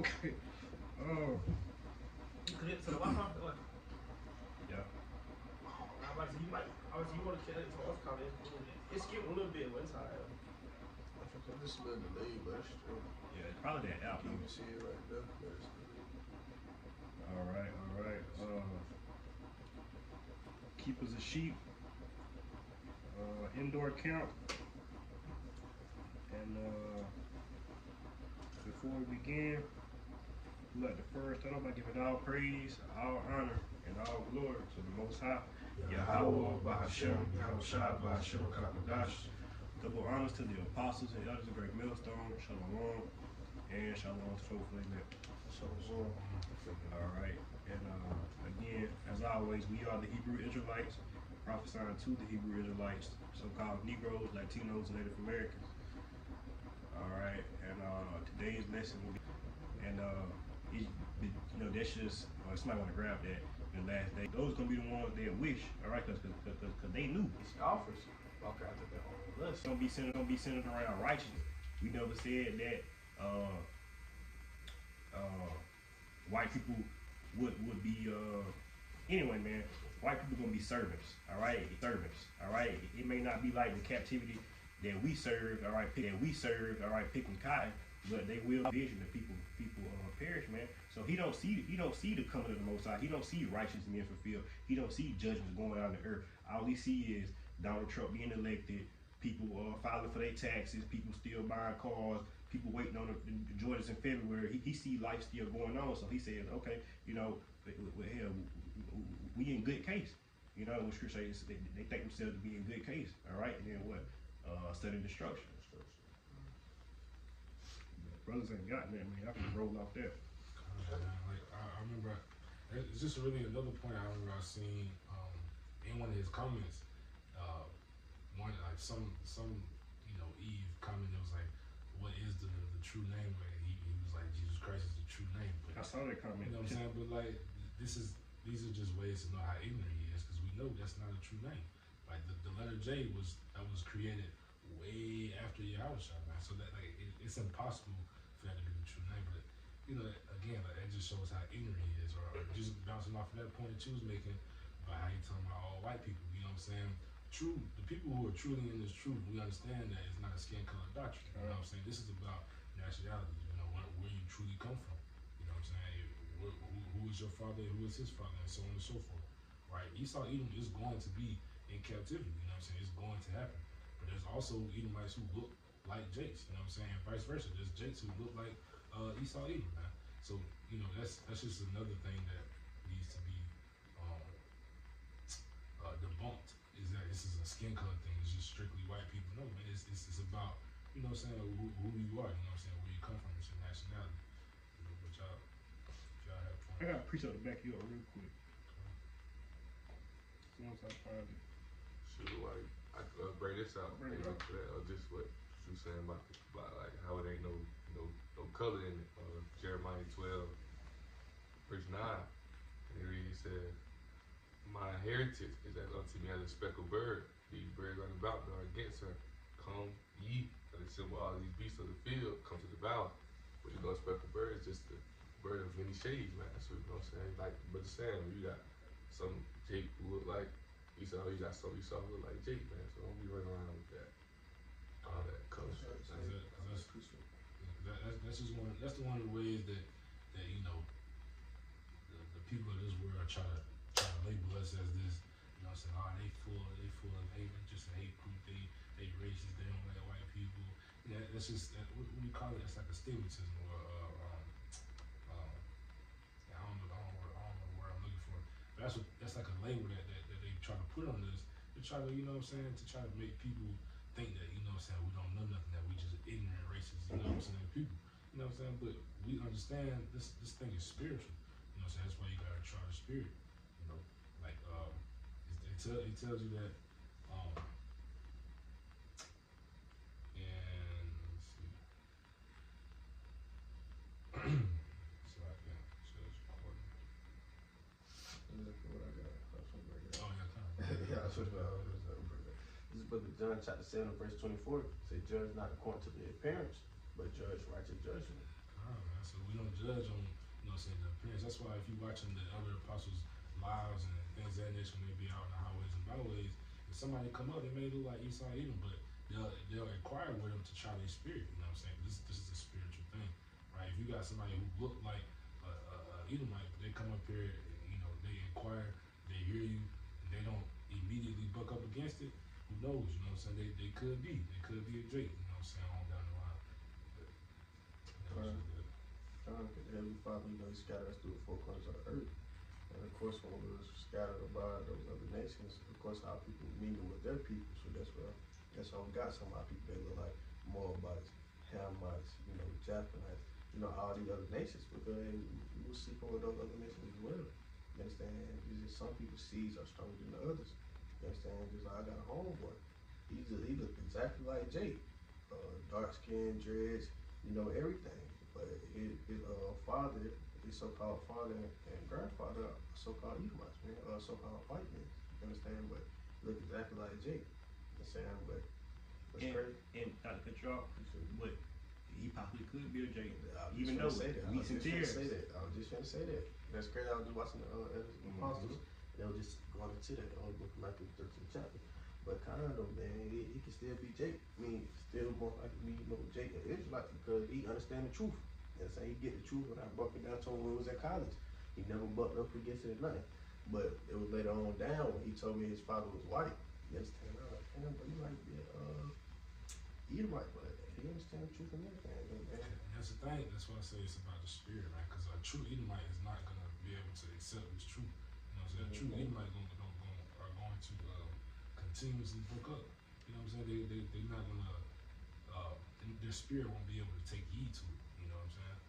Okay. Oh. You connect to the Wi-Fi? What? Yeah. I was you might. Obviously, you want to connect to what's called it. It's skipping a little bit, but it's alright. Just a little delayed, but it's true. Yeah, it's probably that out. You can see it right there. All right. Keepers of sheep. Indoor count. And before we begin, we like to first start off by giving all praise, all honor, and all glory to the Most High. Yahweh, Bahashem, Yahushua, Bahashem, Kakadash. Double honors to the apostles and elders of Great Millstone, Shalom, and Shalom to faithful in that. Shalom. All right, and again, as always, we are the Hebrew Israelites, prophesying to the Hebrew Israelites, so-called Negroes, Latinos, and Native Americans. All right, and today's lesson will be, and that's just somebody want to grab that. The last day, those gonna be the ones that wish, all right, because they knew. It's offers. Okay, I took that one. It's gonna be centered around righteousness. We never said that white people would be anyway, man. White people gonna be servants, all right, all right. It may not be like the captivity that we served, all right, picking cotton, but they will vision that people perish, man. So he don't see the coming of the Most High. He don't see righteousness being fulfilled. He don't see judgments going on the earth. All he see is Donald Trump being elected, people filing for their taxes, people still buying cars, people waiting on the Jordans in February. He see life still going on, so he says, okay, hell, we in good case. What scripture says, they think themselves to be in good case, all right? And then what? Studying destruction. Brothers ain't got that, man. I can roll off that. Like I remember, it's just really another point I remember I seen in one of his comments. One like some Eve comment that was like, "What is the true name?" But he was like, "Jesus Christ is the true name." But I saw that comment. You know what I'm saying? But like, these are just ways to know how ignorant he is, because we know that's not a true name. Like the letter J was created way after Yahushua, man. So that it's impossible for that to be the true name. But again, like, it just shows how ignorant he is. Or just bouncing off of that point that you was making about how you talking about all white people. You know what I'm saying? The people who are truly in this truth, we understand that it's not a skin color doctrine. You know what I'm saying? This is about nationality. Where you truly come from. You know what I'm saying? Who is your father? Who is his father? And so on and so forth. Right? Esau Edom is going to be in captivity. You know what I'm saying? It's going to happen. But there's also Edomites who look like Jakes. You know what I'm saying? And vice versa. There's Jakes who look like Esau Edom, man. So that's just another thing that needs to be debunked. Is that this is a skin color thing? It's just strictly white people. No, man. It's about who you are. You know what I'm saying? Where you come from. It's your nationality. But y'all have fun. I got a preach out the back of you real quick. Once I find it. Shoot, like I bring this out. Just what you saying about like how it ain't no color in it. Jeremiah 12, verse 9. And he said, "My heritage is as unto me as a speckled bird. These birds round about me are against her. Come ye, and assemble all these beasts of the field, come to devour." But a speckled bird is just a bird of many shades, man. So you know what I'm saying? Like, but the same, you got some Jake who look like Esau, you got some Esau who look like Jake, man. So don't be running around with that. All that color. That's one of the ways that the people of this world try to label us as this. You know what I'm saying? Oh, they full of hate, just a hate group. They racist. They don't like white people. Yeah, that's just what do you call it? It's like a stigmatism, or I don't know the word I'm looking for. But that's like a label that they try to put on us. They try to, to try to make people think that, we don't know nothing, that we just ignorant racist, people. You know what I'm saying? But we understand this thing is spiritual. You know what I'm saying? That's why you gotta try the spirit. Like it tells you that and let's see. So I can show this recording. Look at what I got. Oh yeah, kind of. Yeah, I switched about this is book of John chapter 7 verse 24. Say, "Judge not according to the appearance, but judge righteous judgment." Man. So we don't judge on, saying the appearance. That's why if you watching the other apostles' lives and things of that nature when they be out in the highways and byways, if somebody come up, they may look like Esau Edom, but they'll inquire with them to try their spirit. You know what I'm saying? This is a spiritual thing, right? If you got somebody who look like Edomite, but they come up here, and, they inquire, they hear you, and they don't immediately buck up against it. Who knows? You know what I'm saying? They could be a Drake. You know what I'm saying? On down the line. But, the Heavenly Father, He scattered us through the four corners of the earth. And of course, when we were scattered about those other nations, of course, our people mingle with their people. So that's how we got some of our people. They look like Moabites, Hamites, Japhanites, all these other nations. Because we will seek over those other nations as well. You understand? It's just some people's seeds are stronger than the others. You understand? Just like I got a homeboy. He looked exactly like Jake. Dark skin, dreads, everything. But his father, his so-called father and grandfather are so-called Edomites, man, so-called white men. You understand? But look exactly like Jake. You understand? But that's crazy. And not to cut you off, but he possibly could be a Jake. Even though we tears. I was just trying to say that. That's crazy. I was just watching the Apostles. They were just going into that book of Matthew 13th chapter. But kind of, man, he can still be Jake. I mean, still going like me, Jake an Israelite because he understand the truth. You know what I'm saying? He get the truth when I broke it down to him when he was in college. He never bucked up against it or nothing. But it was later on down when he told me his father was white. You understand? I was like, damn, but you might be Edomite, but he understand the truth and everything, man. And that's the thing. That's why I say it's about the spirit, man. Because a true Edomite is not gonna be able to accept his truth. You know what I'm saying? A true Edomite are going to continuously book up. You know what I'm saying? They're not gonna. Their spirit won't be able to take heed to it. You know what I'm saying?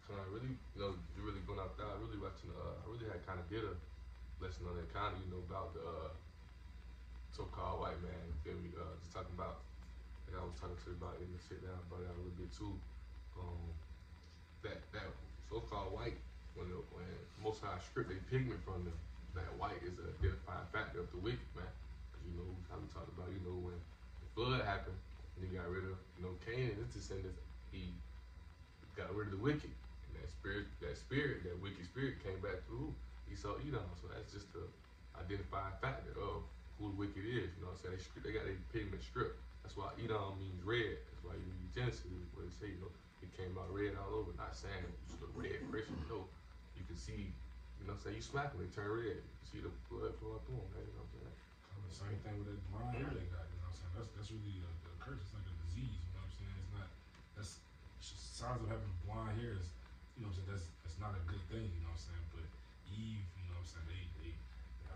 So I really, you're really going out there. I really watching. I really had kind of did a lesson on that kind of, about the so-called white man. You feel me? Just talking about. Like I was talking to you about in the sit down about that a little bit too. That so-called white, when Most High stripped their pigment from them, that white is an identifying factor of the wicked, man. Because how we talked about, when the flood happened, and he got rid of, Cain and his descendants, he got rid of the wicked. And that wicked spirit came back through Esau, Edom. So that's just the identifying factor of who the wicked is. You know what I'm saying? They got their pigment stripped. That's why Edom means red. That's why you read Genesis, where it say, it came out red all over. Not saying it's a red Christian, you can see, you smack them, they turn red. You can see the blood flowing through them, man. You know what I'm saying? The same thing with that blonde hair they got. You know what I'm saying? That's really a curse. It's like a disease. You know what I'm saying? It's not. That's signs of having blonde hair is. You know what I'm saying? That's not a good thing. You know what I'm saying? But Eve, you know what I'm saying? They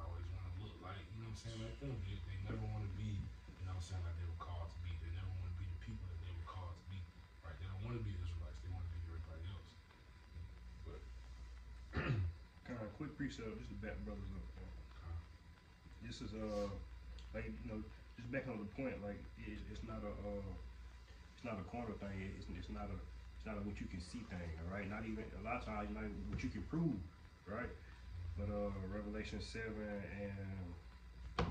always want to look like, you know what I'm saying, like them. They never want to be, you know what I'm saying, like they were called to be. They never want to be the people that they were called to be. Right? They don't want to be Israelites. They want to be everybody else. But Kind of quick precept, just to back brothers up. This is just back on the point. Like it's not a corner thing. It's not a what you can see thing. All right. Not even a lot of times, not even what you can prove. Right. But Revelation 7 and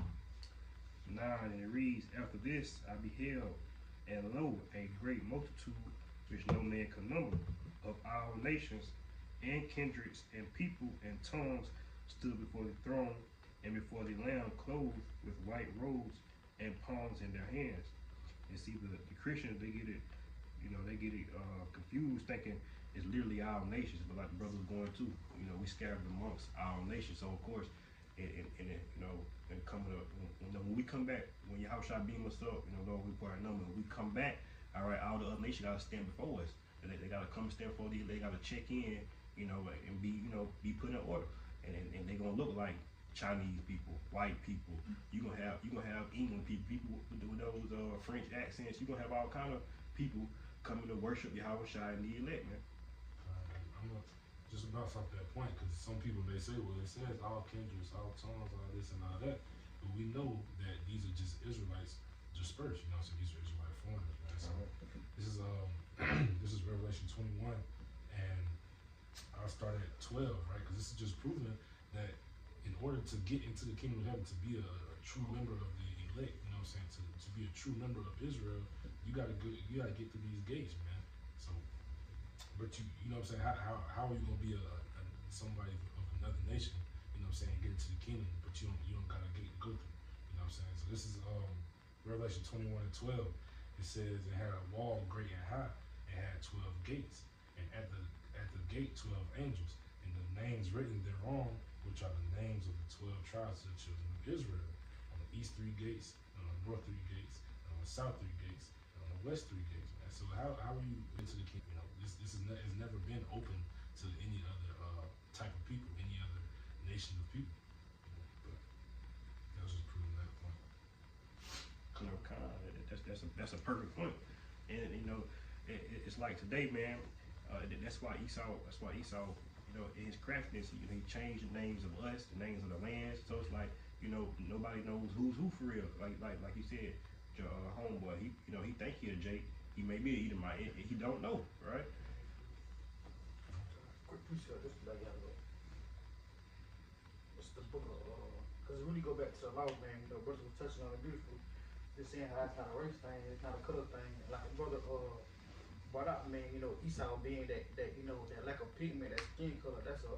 9, and it reads, "After this I beheld, and lo, a great multitude which no man can number, of all nations and kindreds and people and tongues stood before the throne and before the Lamb, clothed with white robes and palms in their hands." And see, the Christians, they get it confused, thinking it's literally our nations, but like the brothers going to, we scattered amongst our nations. So of course, and coming up, when we come back, when Yahushua beam us up, Lord, we pour our number, when we come back, all right, all the other nations gotta stand before us. They gotta come stand before they gotta check in, and be put in order. And they're gonna look like Chinese people, white people. You're gonna have England people with those French accents. You're gonna have all kind of people coming to worship Yahushua and the elect, man. I'm gonna just bounce off that point, because some people may say, well, it says all kindreds, all tongues, all this and all that, but we know that these are just Israelites dispersed. So these are Israelite foreigners, man. So this is this is Revelation 21, and I'll start at 12, right? Because this is just proving that in order to get into the kingdom of heaven, to be a true member of the elect, to be a true member of Israel, you gotta get through these gates, man. But you know what I'm saying? How are you gonna be somebody of another nation? You know what I'm saying? Get into the kingdom, but you don't gotta go through. You know what I'm saying? So this is Revelation 21:12. It says it had a wall great and high. It had 12 gates, and at the gate 12 angels, and the names written thereon, which are the names of the 12 tribes of the children of Israel. On the east 3 gates, on the north 3 gates, and on the south 3 gates, and on the west 3 gates. Man. So how are you into the kingdom? You know, this has never been open to any other type of people, any other nation of people. You know, but that was just proving that point. You know, kind of, that's a perfect point. And you know, it's like today, man. That's why Esau, you know, in his craftiness, he changed the names of us, the names of the lands. So it's like, you know, nobody knows who's who for real. Like you said, your homeboy, he think he a Jake. He may be an Edomite. He don't know, right? Quick precept, just like y'all know. It's the book of, because when you go back to the law, man, you know, brothers was touching on it beautifully. Just saying how it's not a race thing, it's not a color thing. Like a brother brought out, man, you know, Esau being that you know, that lack of pigment, that skin color, that's a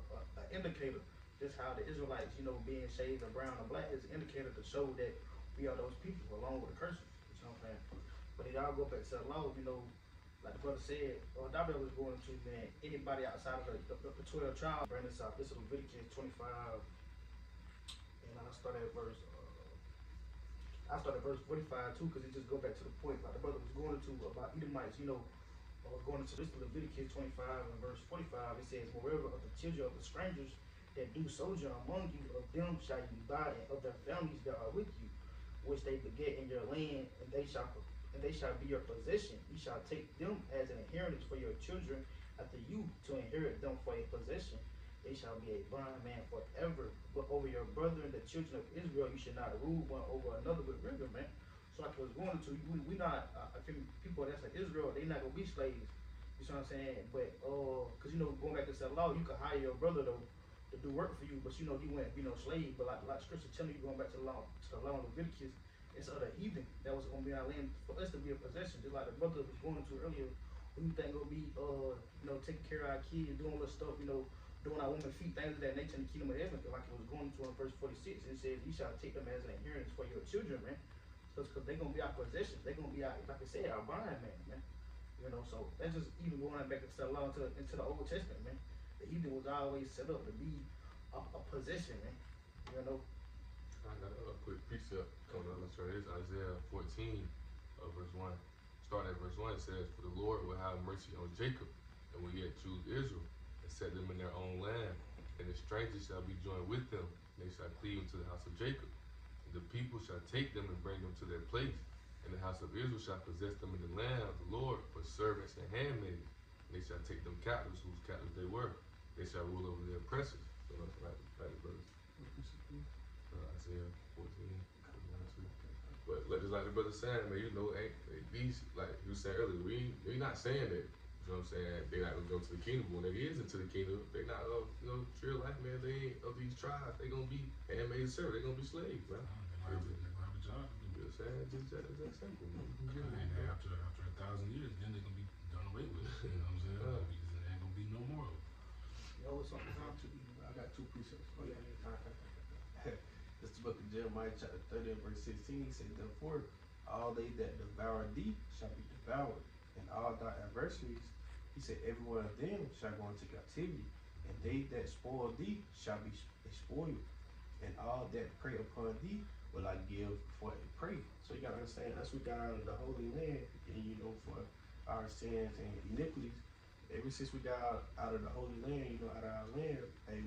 indicator. Just how the Israelites, you know, being shades of brown or black is an indicator to show that we are those people along with the curses. You know what I'm saying? But it all go back to the law, you know, like the brother said, David was going to, man, anybody outside of the 12 tribes, bring this out. This is Leviticus 25, and I'll start at verse 45 too, because it just go back to the point like the brother was going to about Edomites, you know, going into this Leviticus 25 and verse 45. It says, "Moreover, of the children of the strangers that do sojourn among you, of them shall you buy, and of their families that are with you, which they beget in your land, and they shall be your possession. You shall take them as an inheritance for your children after you, to inherit them for a possession. They shall be a bondman forever. But over your brethren, the children of Israel, you should not rule one over another with rigor," man. So like I was going to, we not, I think people that's like Israel, they not gonna be slaves. You see what I'm saying? But, cause you know, going back to the law, you can hire your brother though to do work for you, but you know, he wouldn't be no slave. But like scripture telling you, going back to the law in Leviticus, it's other heathen that was gonna be our land for us to be a possession. Just like the brother was going to earlier, we think gonna be, you know, taking care of our kids, doing little stuff, you know, doing our women's feet, things of that nature in the kingdom of heaven. Like it was going to in verse 46, it says, "You shall take them as an inheritance for your children," man. So it's because they're gonna be our possessions. They're gonna be our, like I said, our bond man. You know, so that's just even going back into the law, into the Old Testament, man. The heathen was always set up to be a possession, man. You know. I got a quick precept coming up. Let's try this. Isaiah 14, verse 1. Starting at verse 1, it says, "For the Lord will have mercy on Jacob, and will yet choose Israel, and set them in their own land. And the strangers shall be joined with them, and they shall cleave unto the house of Jacob. And the people shall take them and bring them to their place. And the house of Israel shall possess them in the land of the Lord for servants and handmaids. And they shall take them captives, whose captives they were. They shall rule over their oppressors." So that's right, verse. Isaiah 14. But just like the brother saying, man, you know, these, like you said earlier, we not saying that, you know what I'm saying, they not gonna go to the kingdom. When they is into the kingdom, they not you know, true life, man, they ain't of these tribes, they gonna be handmaids, sir, they gonna be slaves, man. They have a job. You know what I'm saying? Just that simple, man. And after 1,000 years, then they're gonna be done away with. You know what I'm saying? There ain't gonna be no more of it. You know, something I got 2 precepts. Oh yeah, this is the book of Jeremiah chapter 30 and verse 16. He says, "Therefore, all they that devour thee shall be devoured, and all thy adversaries," he said, "every one of them shall go into captivity, and they that spoil thee shall be spoiled, and all that prey upon thee will I give for a prey." So you gotta understand, as we got out of the Holy Land, and you know, for our sins and iniquities, ever since we got out of the Holy Land, you know, out of our land, hey,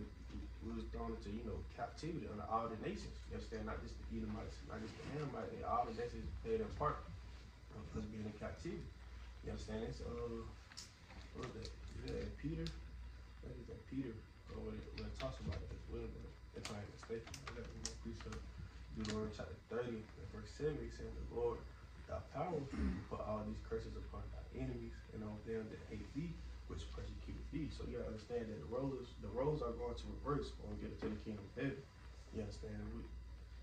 we was thrown into, you know, captivity under all the nations. You understand? Not just the Edomites, not just the Hamites, all the nations played a part of us being in captivity. You understand? It's what is that? Is that Peter? That is that Peter when it talks about it as well, but if I ain't mistaken, I got one more precept. Deuteronomy chapter 30 and verse 7, he said, "The Lord, thy power, put all these curses upon thy enemies, and on them that hate thee, which persecuted thee." So you gotta understand that the roles are going to reverse when we get into the kingdom of heaven. You understand?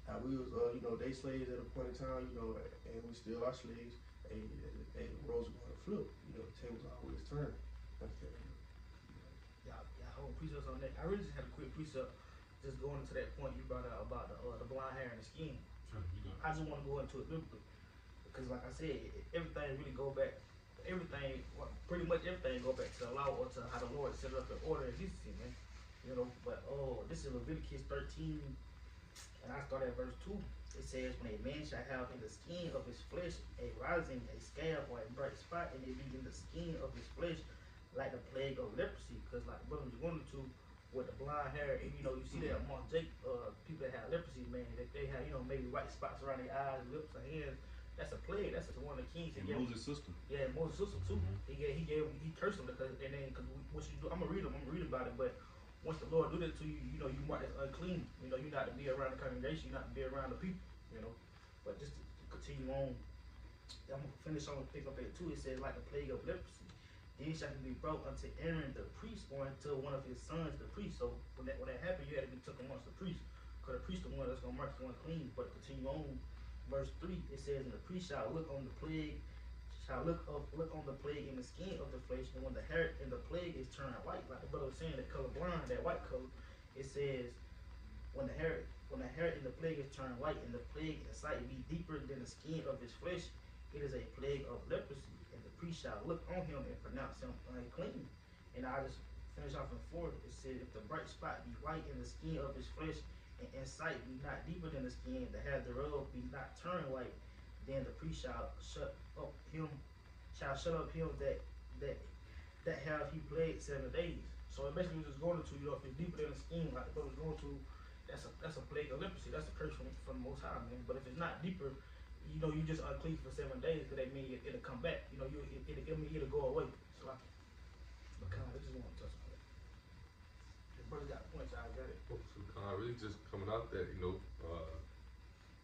How we was, you know, they slaves at a point in time, you know, and we still are slaves. The roles are going to flip. You know, the tables always turn. Y'all hold precepts on that. I really just had a quick precept, just going into that point you brought out about the blind hair and the skin. Sure, I just want to go into it biblically because, like I said, everything really go back. Everything, pretty much everything, go back to the law or to how the Lord set it up in order and decency, man. You know, but this is Leviticus 13, and I start at verse 2. It says, when a man shall have in the skin of his flesh a rising, a scab, or a bright spot, and it be in the skin of his flesh like the plague of leprosy, because like the brother was going to with the blind hair, and you know, you see that among people that have leprosy, man, that they have, you know, maybe white spots around their eyes, lips, or hands. That's a plague. That's one of the kings. And Moses' sister. Yeah, Moses' sister too. He cursed him because, and then because what you do, I'm gonna read about it, but once the Lord do that to you, you know, you mark as unclean. You know, you're not to be around the congregation, you're not to be around the people. You know, but just to continue on, I'm gonna finish on and pick up at 2. It says, like the plague of leprosy, then shall he be brought unto Aaron the priest, or unto one of his sons the priest. So when that happened, you had to be took amongst the priest, because the priest the one that's gonna mark you unclean. But continue on, verse 3, it says, and the priest shall look on the plague, look on the plague in the skin of the flesh, and when the hair in the plague is turned white, like the brother was saying, that color blind, that white color, it says, when the hair in the plague is turned white, and the plague in sight be deeper than the skin of his flesh, it is a plague of leprosy, and the priest shall look on him and pronounce him unclean. And I just finish off in 4. It says, if the bright spot be white in the skin of his flesh, and in sight be not deeper than the skin, the hair thereof be not turned white, then the priest shall shut up him that have he plagued 7 days. So it basically was just going to, you know, if it's deeper than the skin, like the brother's going to, that's a plague of leprosy. That's a curse from the Most High, man. But if it's not deeper, you know, you just unclean for 7 days, because that means it'll come back. You know, it'll go away. So but kind of, I just want to touch on that. The brother got points, I got it. So really just coming out that, you know,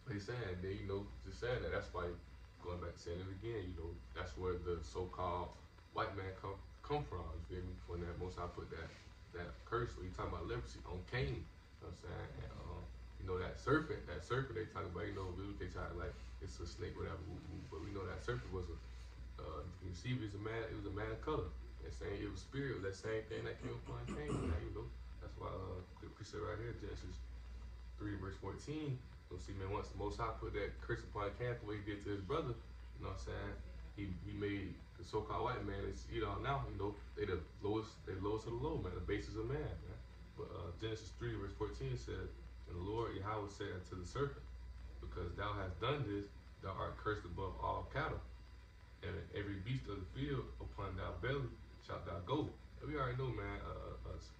he's saying, then, you know, just saying that, that's why, going back to saying it again, you know, that's where the so-called white man come from, you feel me? When that Most High put that curse, when you talking about leprosy on Cain, you know what I'm saying? And, you know, that serpent they talk about, you know, they try to, like, it's a snake, whatever, but we know that serpent was you see, it was a man of color. That same, it was spirit, that same thing that came upon Cain, you know. That's why, the precept right here, Genesis 3 verse 14, you'll see, man, once the Most High put that curse upon Cain, the way he did to his brother, you know what I'm saying? He made the so-called white man, it's, you know, now, you know, they the lowest of the low, man, the basis of man, man. But Genesis 3 verse 14 says, and the Lord Yahweh said unto the serpent, because thou hast done this, thou art cursed above all cattle, and every beast of the field upon thy belly shalt thou go. And we already know, man,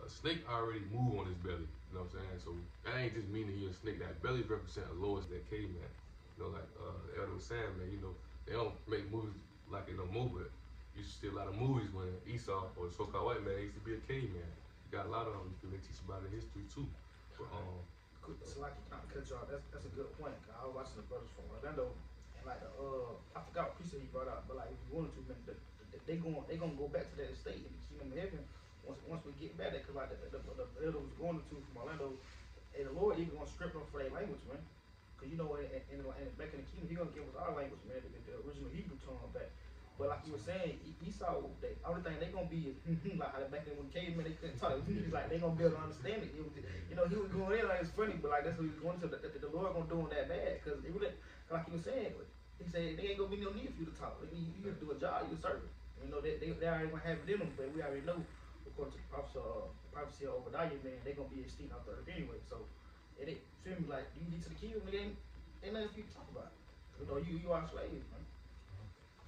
a snake already move on his belly, you know what I'm saying? So that ain't just meaning he a snake. That belly represent the lowest that caveman. You know, like the elder was saying, man, you know, they don't make movies like it no more, but you used to see a lot of movies when Esau, or the so-called white man, used to be a caveman. You got a lot of them, they teach about the history too. But so like you kind of cut you off. That's a good point. I was watching the brothers from Orlando, and like I forgot what preset he brought out, but like if you wanted to, man, they gonna go back to that estate in the kingdom of heaven once we get back there, because like the elder was going to from Orlando, and the Lord even gonna strip them for their language, man. Because you know, and back in the kingdom, he gonna give us our language, man, the original Hebrew tongue back. But like you were saying, Esau, the only thing they gonna be is like how back then when cavemen they couldn't talk. He's like they gonna be able to understand it. It was, you know, he was going in like it's funny, but like that's what he was going to. The Lord gonna do him that bad, because it really, like you were saying, he said they ain't gonna be no need for you to talk. You gotta do a job, you a servant. You know, they already gonna have it in them, but we already know, according to the prophecy of Obadiah, man, they gonna be extinct out there anyway. So it feel me like you get to the kingdom, ain't nothing for you to talk about. You know, you are slaves, man.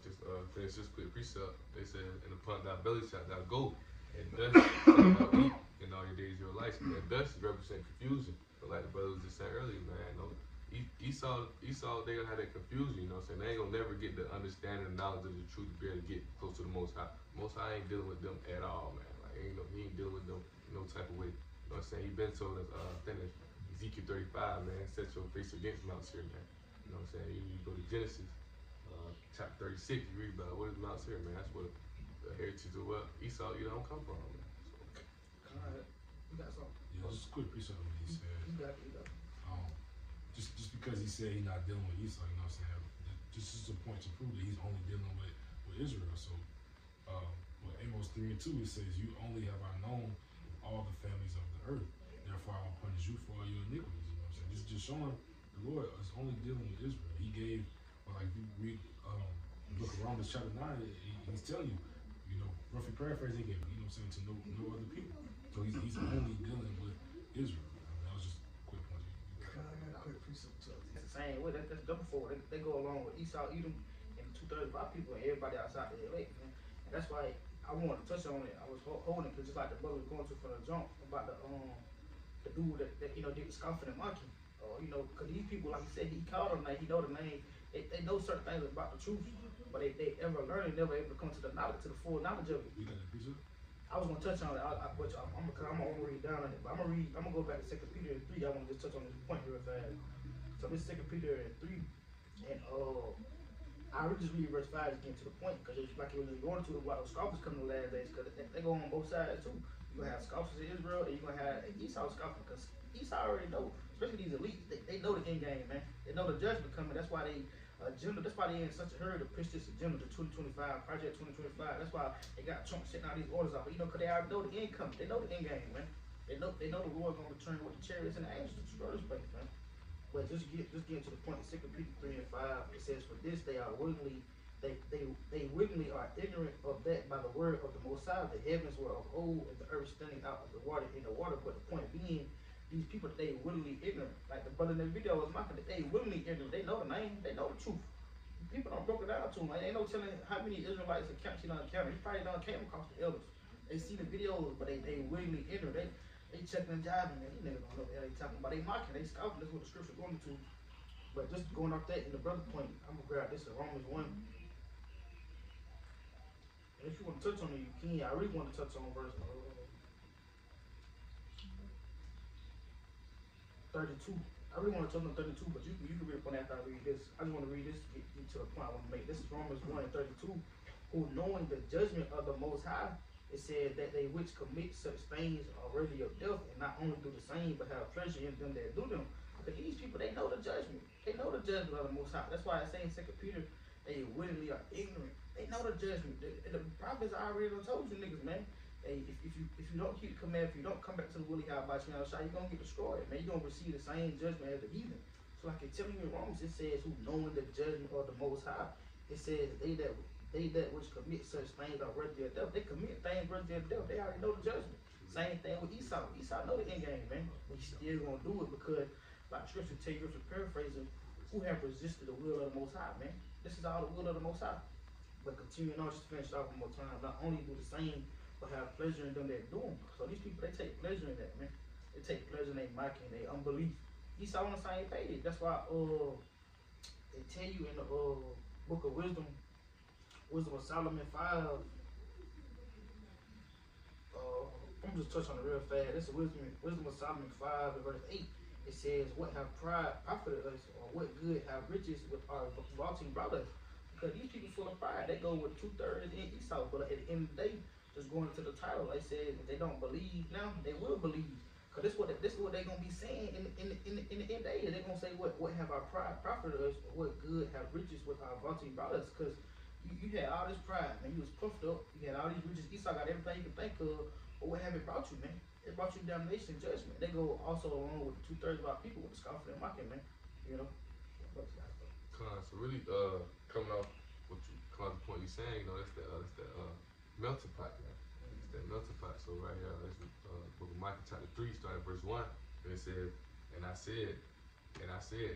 just finish this quick precept. They said, and upon thy belly shalt thou go, and dust shalt thou eat in all your days of your life. And dust represent confusion. But like the brother was just saying earlier, man, you know, Esau, they gonna have that confusion, you know what I'm saying? They ain't gonna never get the understanding and knowledge of the truth to be able to get close to the Most High. Most High ain't dealing with them at all, man. Like, he ain't dealing with them in no type of way. You know what I'm saying? He been told us, I think it's Ezekiel 35, man, set your face against Mount Seir, man. You know what I'm saying? You go to Genesis, chapter 36, you read about what is Mount Seir, man. That's where the heritage of what Esau, you don't come from, man. So, You got something? Yeah, just a quick piece of what he said. You got it. Just because he said he's not dealing with Esau, you know what I'm saying? Just a point to prove that he's only dealing with Israel. So what Amos 3 and 2, it says, "You only have I known all the families of the earth. Therefore, I will punish you for all your iniquities." You know what I'm saying? This is just showing the Lord is only dealing with Israel. He gave, well, like you read the book of Romans chapter 9, he's telling you, roughly paraphrasing, he gave, to no other people. So he's only dealing with Israel. That was just a quick point. I got a quick precept. It's the same way. That's double fold. They go along with Esau, Edom, and 2/3 of our people and everybody outside the elect, man. And that's why I wanted to touch on it. I was holding because just like the brother was going to from the jump about the dude that did scoffing and mocking. Because these people, like he said, he called them like he know the name. They know certain things about the truth, but they ever learn and never able to come to the full knowledge of it. You got that picture? I was gonna touch on it, but I'm gonna read down on it. But I'm gonna go back to 2 Peter 3. I want to just touch on this point real fast. So this 2 Peter 3, and I will just read verse 5 to get to the point, because it's like when you're going to about those scoffers coming in the last days, because they go on both sides too. You're gonna have scoffers in Israel, and you're gonna have Esau scoffing, because Esau already know, especially these elites, they know the end game, man. They know the judgment coming. That's why they that's why they in such a hurry to push this agenda to 2025, Project 2025. That's why they got Trump setting out these orders out. But because they already know the end coming. They know the end game, man. They know the Lord gonna return with the chariots and the angels to destroy this place, man. But just getting to the point, 2 Peter 3 and 5, it says, "For this they are willingly, they willingly are ignorant of that by the word of the Most High, the heavens were of old, and the earth standing out of the water in the water." But the point being, these people, they willingly ignorant. Like the brother in the video was mocking, they willingly ignorant. They know the name, they know the truth. People don't broke it down to them. Like, they ain't no telling how many Israelites accounts you done counted. You probably done came across the elders. They see the videos, but they willingly ignorant. They checking and jiving, man. These niggas don't know what they talking about. They mocking, they scoffing. That's what the scripture going to. But just going off that in the brother point, I'm gonna grab this in Romans 1. And if you want to touch on it, you can. I really want to touch on verse 32. I really want to touch on 32, but you can read up on after I read this. I just want to read this to get to the point I want to make. This is Romans 1 and 32. "Who knowing the judgment of the Most High, it says that they which commit such things are worthy of death, and not only do the same, but have pleasure in them that do them." Because these people, they know the judgment. They know the judgment of the Most High. That's why I say in 2 Peter, they willingly are ignorant. They know the judgment. The prophets already done told you niggas, man. Hey, if you don't keep the command, if you don't come back to the will of God by your shot, you're gonna get destroyed, man. You're gonna receive the same judgment as the heathen. So like it's telling you in Romans, it says, "Who knowing the judgment of the Most High," it says they that which commit such things are worthy of death. They commit things worthy of death. They already know the judgment. Same thing with Esau. Esau know the end game, man. But he's still gonna do it because, like scripture tell you, for paraphrasing, who have resisted the will of the Most High, man. This is all the will of the Most High. But continuing on, just to finish off one more time, not only do the same, but have pleasure in them that do them. So these people, they take pleasure in that, man. They take pleasure in their mocking, their unbelief. Esau on the same page. That's why they tell you in the book of Wisdom of Solomon 5. I'm just touch on it real fast. This is Wisdom of Solomon 5 and verse 8. It says, "What have pride profited us, or what good have riches with our vaunting brought us?" Because these people full of pride. They go with 2/3 in Esau, but at the end of the day, just going to the title, they said if they don't believe now, they will believe. Cause this is what they're gonna be saying in the end days. They're gonna say what have our pride profited us, or what good have riches with our vaunting brought us? Cause you had all this pride, man. You was puffed up. You had all these riches. Esau got everything you can think of, but what have it brought you, man? It brought you damnation and judgment. They go also along with 2/3 of our people with the scoffing and mocking, man. You know. So really, coming off what you come out the point you're saying, that's that melting pot, man. It's that melting pot. So right here, this is book of Micah chapter 3, starting verse 1, and it says, and I said,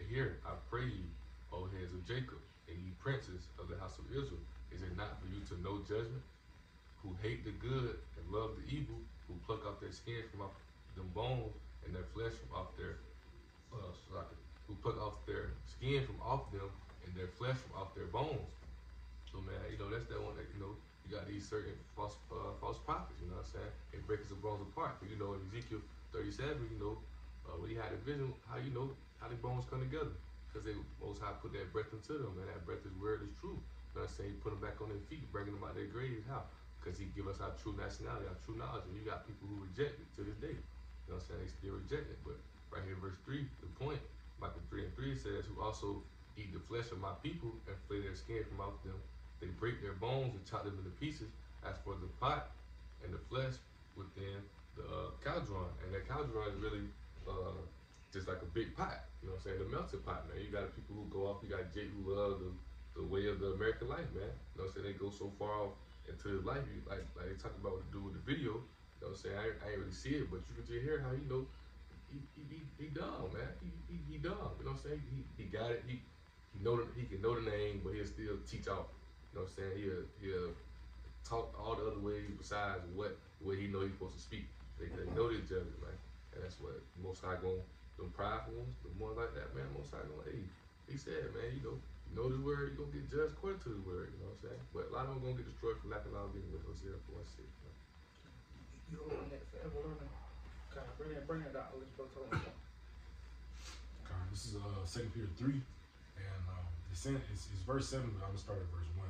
"Hear, I pray you, O heads of Jacob, and ye princes of the house of Israel, is it not for you to know judgment? Who hate the good and love the evil, who pluck out their skin from off them bones and their flesh from off their who pluck off their skin from off them and their flesh from off their bones." So man, that's that one that you got these certain false prophets, you know what I'm saying? They break the bones apart. In Ezekiel 37, when he had a vision, how the bones come together. Because they Most High put that breath into them, and that breath is word is true. You know what I'm saying? He put them back on their feet, bringing them out of their graves. How? Because he give us our true nationality, our true knowledge. And you got people who reject it to this day. You know what I'm saying? They still reject it. But right here, verse 3, the point, Micah 3 and 3 says, "Who also eat the flesh of my people and flay their skin from off them. They break their bones and chop them into pieces. As for the pot, flesh within the caldron, and that caldron is really just like a big pot. You know what I'm saying? The melting pot, man. You got people who go off. You got Jake who love the way of the American life, man. You know what I'm saying? They go so far off into his life. Like they talk about what to do with the video. You know what I'm saying? I ain't really see it, but you can just hear how he dumb, man. He dumb. You know what I'm saying? He got it. He can know the name, but he'll still teach out. You know what I'm saying? He'll talk all the other ways besides what he know he's supposed to speak. They know they're judges, man. And that's what Most High gon' them prideful ones, the ones like that, man. Most High gon' he said, man, you know this word, you gonna get judged according to the word. You know what I'm saying? But a lot of them gonna get destroyed for lack of knowledge anyway. Hosea 4:6. You hold on that forever learning. Kind of bring it out. Let's go talk about it. This is 2 Peter 3, and it's verse 7, but I'm gonna start at verse 1.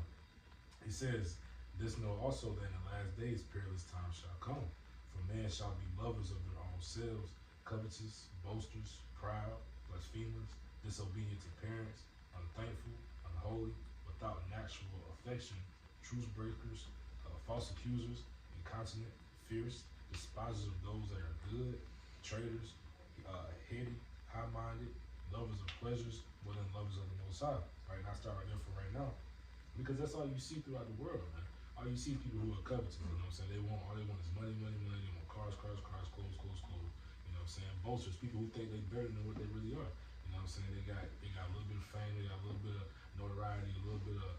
He says, "This know also that in the last days perilous times shall come. For men shall be lovers of their own selves, covetous, boasters, proud, blasphemers, disobedient to parents, unthankful, unholy, without natural affection, truce breakers, false accusers, incontinent, fierce, despisers of those that are good, traitors, heady, high-minded, lovers of pleasures more than lovers of the Most High." Right, and I start right there for right now, because that's all you see throughout the world, man. All you see people who are covetous. You know what I'm saying? All they want is money. They want cars, clothes. You know what I'm saying? Boasters, people who think they're better than what they really are. You know what I'm saying? They got a little bit of fame, they got a little bit of notoriety, a little bit of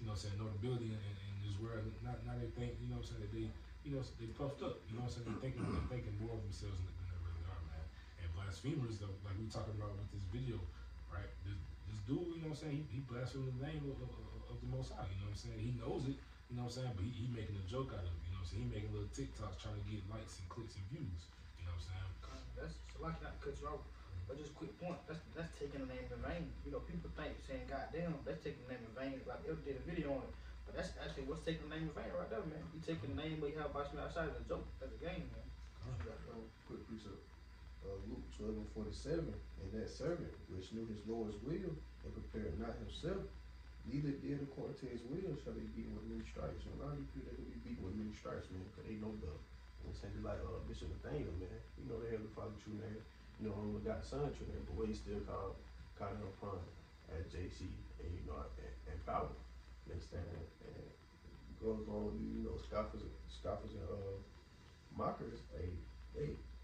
you know what I'm saying, notability in this world. Now they think, you know what I'm saying, that they puffed up. You know what I'm saying? They're thinking more of themselves than they really are, man. And blasphemers, though, like we talking about with this video, right? This dude, you know what I'm saying, he blasphemed the name of the Most High. You know what I'm saying? He knows it. You know what I'm saying? But he making a joke out of it. You know what I'm saying? He making little TikToks trying to get likes and clicks and views. You know what I'm saying? That's so like not to cut you off, but just a quick point. That's taking the name in vain. You know, people think saying goddamn, that's taking the name in vain. Like they did a video on it, but that's actually what's taking the name in vain right there, man. You taking the name, but you have about you outside as a joke, as a game, man. Quick precept. Luke 12:47, and that servant which knew his Lord's will and prepared not himself, neither did according to his will shall they be with many stripes. And a lot of these people, they can be beaten with many stripes, man, because they know the, you know what I'm saying, like Bishop Nathaniel, man. You know they have the Father true name, you know, only got Son true name, but what he still called him upon at JC and and Power. You understand? And goes on, you know, scoffers and mockers,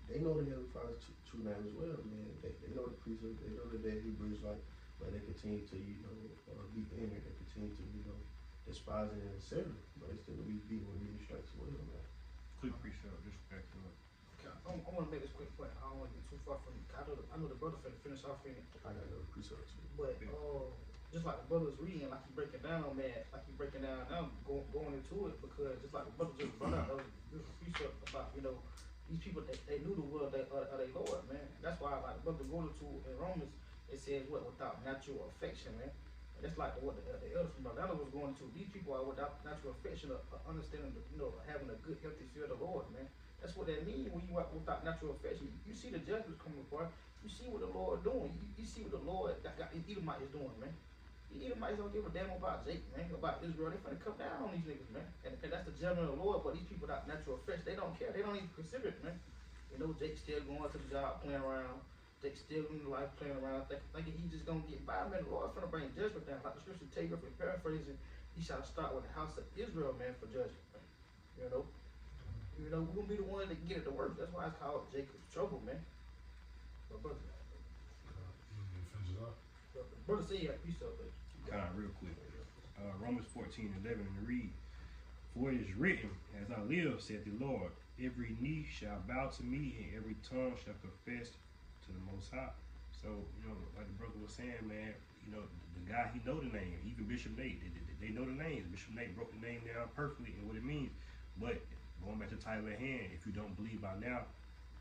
they know the Heavenly Father's true name as well, man. They know the precept, they know that they're Hebrews, like, but they continue to, be ignorant, they continue to, despise it and etc. But they still be beaten with many stripes as well, man. Quick precept, just back to it. Okay, I want to make this quick point. I don't want to get too far from it. I know the brother finna finish off in it. I got another precept too. But just like the brother's reading, like he breaking down, man, like he breaking down now, going into it, because just like the brother just brought out, that was a beautiful precept about, these people, they knew the will of their Lord, man. That's why, like the brother going to in Romans, it says what, without natural affection, man. And that's like what the elder from Ghana was going to. These people are without natural affection, understanding, having a good, healthy fear of the Lord, man. That's what that means when you are without natural affection. You see the judgments coming apart. You see what the Lord doing. You see what the Lord Edomite is doing, man. The Edomites don't give a damn about Jake, man, about Israel. They finna come down on these niggas, man. And that's the judgment of the Lord. But these people without natural affection, they don't care. They don't even consider it, man. Jake's still going to the job, playing around. Jake's still in life, playing around, thinking he just gonna get by. Man, the Lord's finna bring judgment down. Like the scripture tell you, if we're paraphrasing, he shall start with the house of Israel, man, for judgment, man. We're gonna be the one that get it the worst. That's why it's called Jacob's trouble, man. But brother, Finish it off. brother say you have peace up, but Real quick. Romans 14:11 to read. For it is written, as I live, saith the Lord, every knee shall bow to me and every tongue shall confess to the Most High. So, like the brother was saying, man, the guy, he know the name. Even Bishop Nate, they know the names. Bishop Nate broke the name down perfectly and what it means. But going back to the title at hand, if you don't believe by now,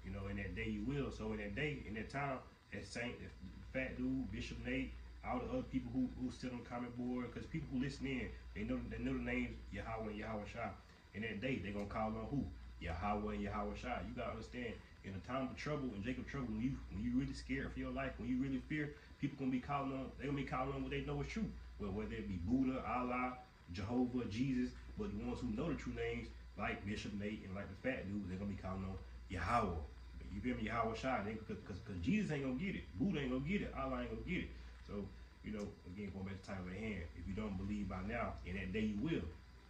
in that day you will. So in that day, in that time, that Saint, that fat dude, Bishop Nate, all the other people who sit on the comment board, because people who listen in, they know the names Yahweh and Yahweh Shai. In that day, they're gonna call on who? Yahweh and Yahweh Shai. You gotta understand, in a time of trouble, in Jacob's trouble, when you really scared for your life, when you really fear, people gonna be calling on. They're gonna be calling on what they know is true. Whether it be Buddha, Allah, Jehovah, Jesus, but the ones who know the true names, like Bishop Nate and like the fat dudes, they're gonna be calling on Yahweh. You feel me? Yahweh Shai, because Jesus ain't gonna get it. Buddha ain't gonna get it. Allah ain't gonna get it. So, again, going back to time of the hand, if you don't believe by now, in that day you will.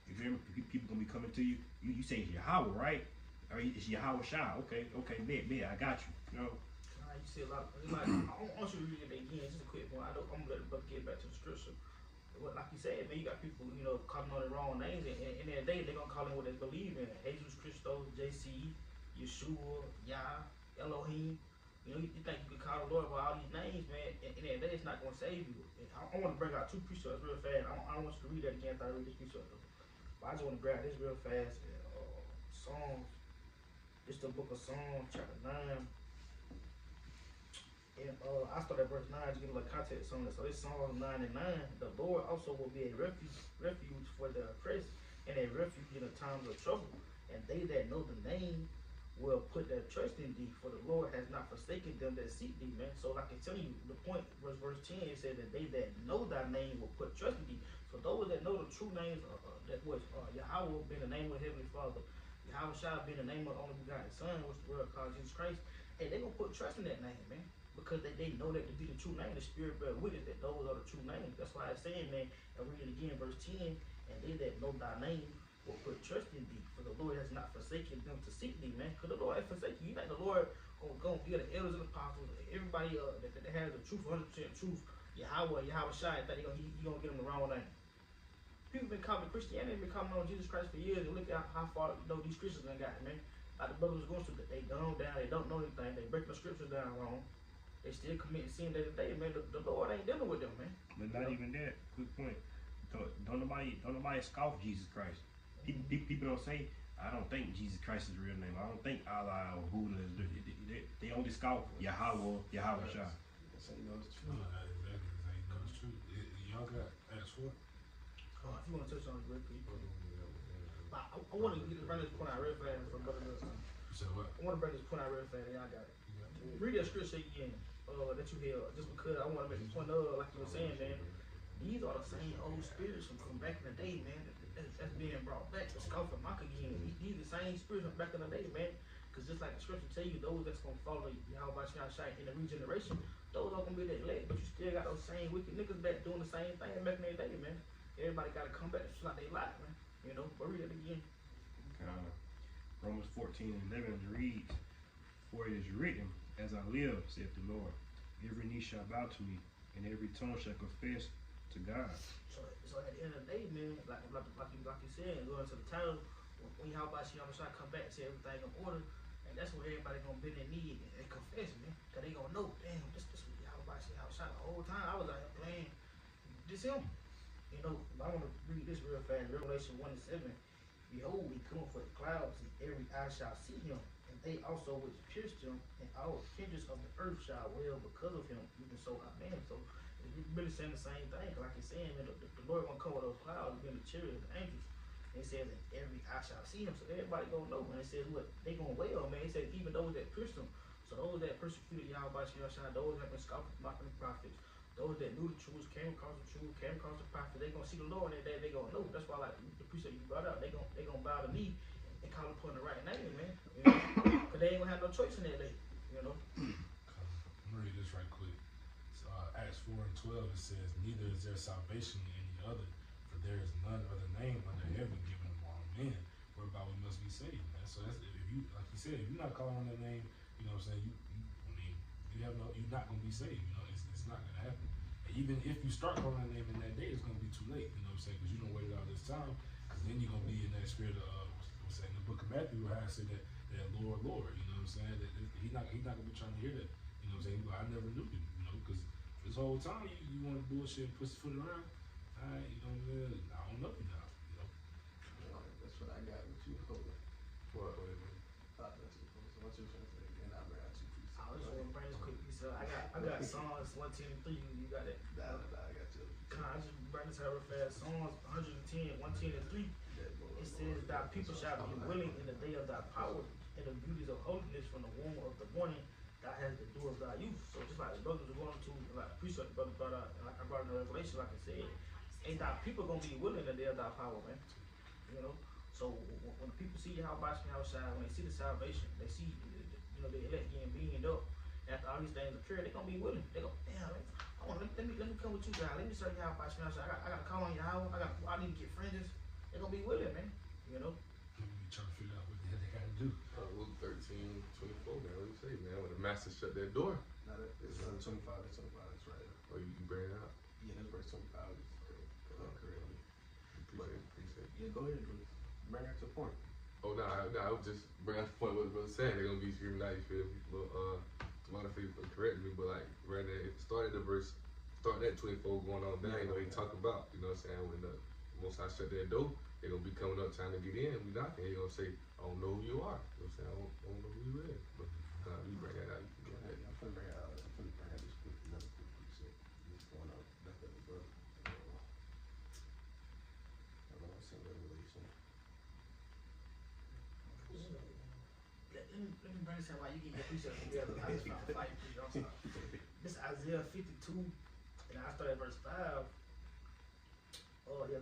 You feel me? People gonna be coming to you. You say it's Yahweh, right? Or it's Yahweh Shai. Okay, bet, I got you. You see a lot of, like, I want you to read it again, just a quick one. I'm gonna let the brother get back to the scripture. But like you said, man, you got people, calling on the wrong names, and in that day, they're gonna call in what they believe in. Jesus Christos, JC, Yeshua, Yah, Elohim. You think you can call the Lord by all these names, man, and in that day, it's not gonna save you. And I want to bring out two precepts real fast. I don't want you to read that again after I read this precept, though. But I just want to grab this real fast. Psalms, this the book of Psalms, chapter 9. And I start at verse 9 to get a little context on it. So this Psalm 9 and 9, the Lord also will be a refuge for the oppressed and a refuge in the times of trouble. And they that know the name will put their trust in thee, for the Lord has not forsaken them that seek thee, man. So like I tell you, the point, verse 10, it said that they that know thy name will put trust in thee. So those that know the true names, that was Yahweh being the name of the Heavenly Father, Yahweh Shai being the name of the only begotten Son, which the world calls Jesus Christ, and they gonna put trust in that name, man. Because they know that to be the true name, the Spirit bear witness that those are the true names. That's why it's saying, man, and read it again, verse 10, and they that know thy name will put trust in thee, for the Lord has not forsaken them to seek thee, man. Because the Lord has forsaken you. You think the Lord gonna give the elders and apostles, everybody that has the truth, 100% truth, Yahweh Shai, think he gonna get them the wrong name. People been calling Christianity, been calling on Jesus Christ for years, and look at how far these Christians done got, man. Like the brothers was going through, they dumb down, they don't know anything, they break the scriptures down wrong. They still committing sin day to day, man. The Lord ain't dealing with them, man. But not even that. Good point. Don't nobody scoff Jesus Christ. People don't say, I don't think Jesus Christ is the real name. I don't think Allah or Buddha is. They only scoff Yahweh Shai. That's how you know it's true. No, exactly. That's how you know it's true. Y'all got Acts 4? If you want to touch on it real quick. I want to bring this point out real fast for brother. You said what? I want to bring this point out real fast. Y'all got it. Read that scripture again. That you hear, just because I want to make the point of, like you were saying, man, these are the same old spirits from back in the day, man, that's being brought back to scoff and mock again. These are the same spirits from back in the day, man, because just like the scripture tell you, those that's going to follow Yahweh Shai in the regeneration, those are going to be the elect, but you still got those same wicked niggas back doing the same thing back in their day, man. Everybody got to come back to like they life, man, but read it again. Romans 14:11 reads, for it is written, as I live, saith the Lord, every knee shall bow to me, and every tongue shall confess to God. So at the end of the day, man, like you said, going to the title, when Yahweh Shai come back and say everything in order, and that's where everybody gonna bend their knee and confess, man, because they gonna know, damn, this was Yahweh Shai the whole time. I was out here playing this him. I want to read this real fast. Revelation 1:7. Behold, he cometh for the clouds, and every eye shall see him. And they also which pierced him, and all kindreds of the earth shall wail because of him. Even so, amen. So it's really saying the same thing. Like it's saying, man, the Lord gonna come with those clouds, being the chariots of the angels. And it says, and every eye shall see him. So everybody gonna know. And it says, what? They gonna wail, man. It says, even those that pierced him. So those that persecuted Yahweh Shai, those that have been scoffing, mocking the prophets, those that knew the truth, came across the truth, came across the prophet, they gonna see the Lord and they gonna know. That's why, like the precept you brought out, they gonna bow the knee and call upon the right name, man. Cause they ain't gonna have no choice in that day, I'm gonna read this right quick. So Acts 4:12 it says, neither is there salvation in any other, for there is none other name under heaven given among men, whereby we must be saved, man. So that's, if you, like you said, if you're not calling on that name, you know what I'm saying, you're not gonna be saved, it's not gonna happen. And even if you start calling that name in that day, it's gonna be too late, because you don't wait all this time, because then you're gonna be in that spirit of, in the book of Matthew, how I said that Lord, that he's not gonna be trying to hear that, He's like, I never knew you, because this whole time you want to bullshit and push the foot around, I don't know you now, That's what I got with you. What? What you trying to say? And I bring out two pieces. I just want to bring this quick piece up. I got Psalms 110 and 3. You got that? Nah, I got you. I just bring this out real fast. Psalms 110 and 3. It says, thy people shall be willing in the day of thy power, and the beauties of holiness from the womb of the morning, thou hast the dew of thy youth. So just like the brothers are going to, like the precept the brother brought out, and like I brought in the Revelation, like I said, ain't thy people gonna be willing in the day of thy power, man? So when the people see how Bashmi outside, when they see the salvation, they see the elect getting beamed up. After all these things occur, they're gonna be willing. They go, damn, let me come with you guys. Let me serve y'all Bashmi outside. I gotta call on y'all. I need to get friends. They're gonna be willing, man. You know. You trying to figure out what the hell they gotta do. Luke 13:24, man. What do you say, man? When the master shut that door. Now it's 25, that's right. Oh, you bring it out. Yeah, that's verse 25. Correctly. Appreciate it. Yeah, go ahead, Bruce. Bring out your point. Oh, no, I was just bringing out the point what I was saying. They're going to be screaming out, you feel me? But, a lot of people correct me, but like, right there, it started that 24 going on down, you know, they talk about, you know what I'm saying, when the Most High shut that door, they're going to be coming up trying to get in, we knocking, they're going to say, I don't know who you are, you know what I'm saying, I don't know who you is, but you bring that out, you can go ahead. I'm finna bring out this another quick precept. What's going on back at the book? I don't know, it's in Revelation. Let me bring this out while you get your precepts together. I just found a fight for you. I'm sorry. This Isaiah 52, and I started at verse 5.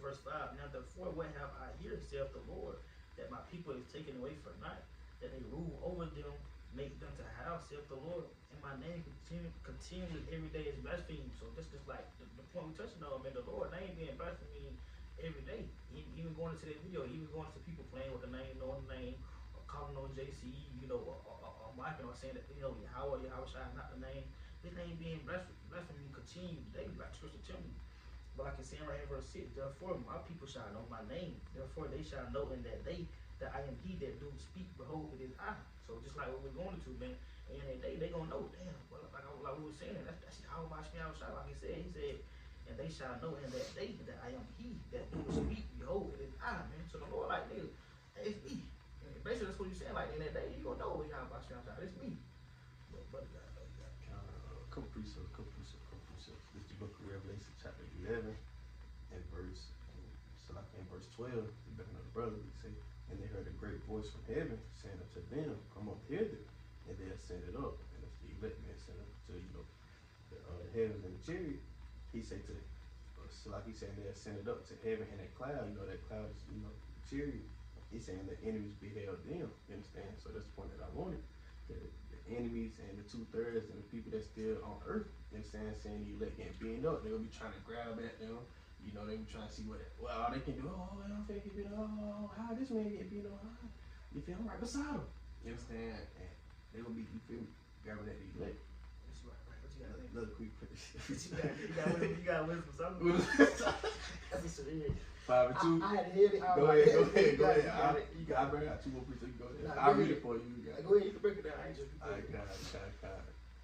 Verse 5. Now therefore, what have I here, saith the Lord, that my people is taken away for naught, that they rule over them, make them to house, saith the Lord, and my name continually every day is blasphemed. So this is like the point we touching on, man. The Lord name being blasphemed every day. Even going into that video, even going to people playing with the name, knowing the name, or calling on JC, or mocking or saying that, Yahweh Shai, not the name. His name being blasphemed continue daily, like Scripture tell me. But like it's saying right here in verse 6, therefore my people shall know my name. Therefore they shall know in that day that I am he that do speak, behold, it is I. So just like what we're going to, man, in that day, they going to know, damn, well, like we were saying, that's how about me outside. Like he said, and they shall know in that day that I am he that do speak, behold, it is I, man. So the Lord, like, nigga, it's me. And basically, that's what you're saying, like, in that day, you going to know y'all about me outside. It's me. But Couple precepts. This is the book of Revelation, chapter 11, and verse 12. The better know the brother, we say, and they heard a great voice from heaven saying unto them, come up hither, and they ascended up. And if the elect man sent up to the heavens and the chariot, he said to he said they ascended up to heaven in that cloud. That cloud is the chariot. He's saying the enemies beheld them. You understand? So that's the point that I wanted. The enemies and the 2/3 and the people that's still on earth, saying you let get beamed up, they'll be trying to grab at them. They be trying to see all they can do. Oh, I don't think get beat up. Oh, how this man get beat up? You feel I'm right beside him. You understand? And they will be, you feel me, grabbing at the elect. that's right. What you got? Another quick You got wisdom, something. That's a shit. 5 and 2. I had to hear it. Go ahead. You got I bring out 2 more precepts. Go ahead. I'll read it for you. Go ahead. You can break it down. I ain't just. Alright, God.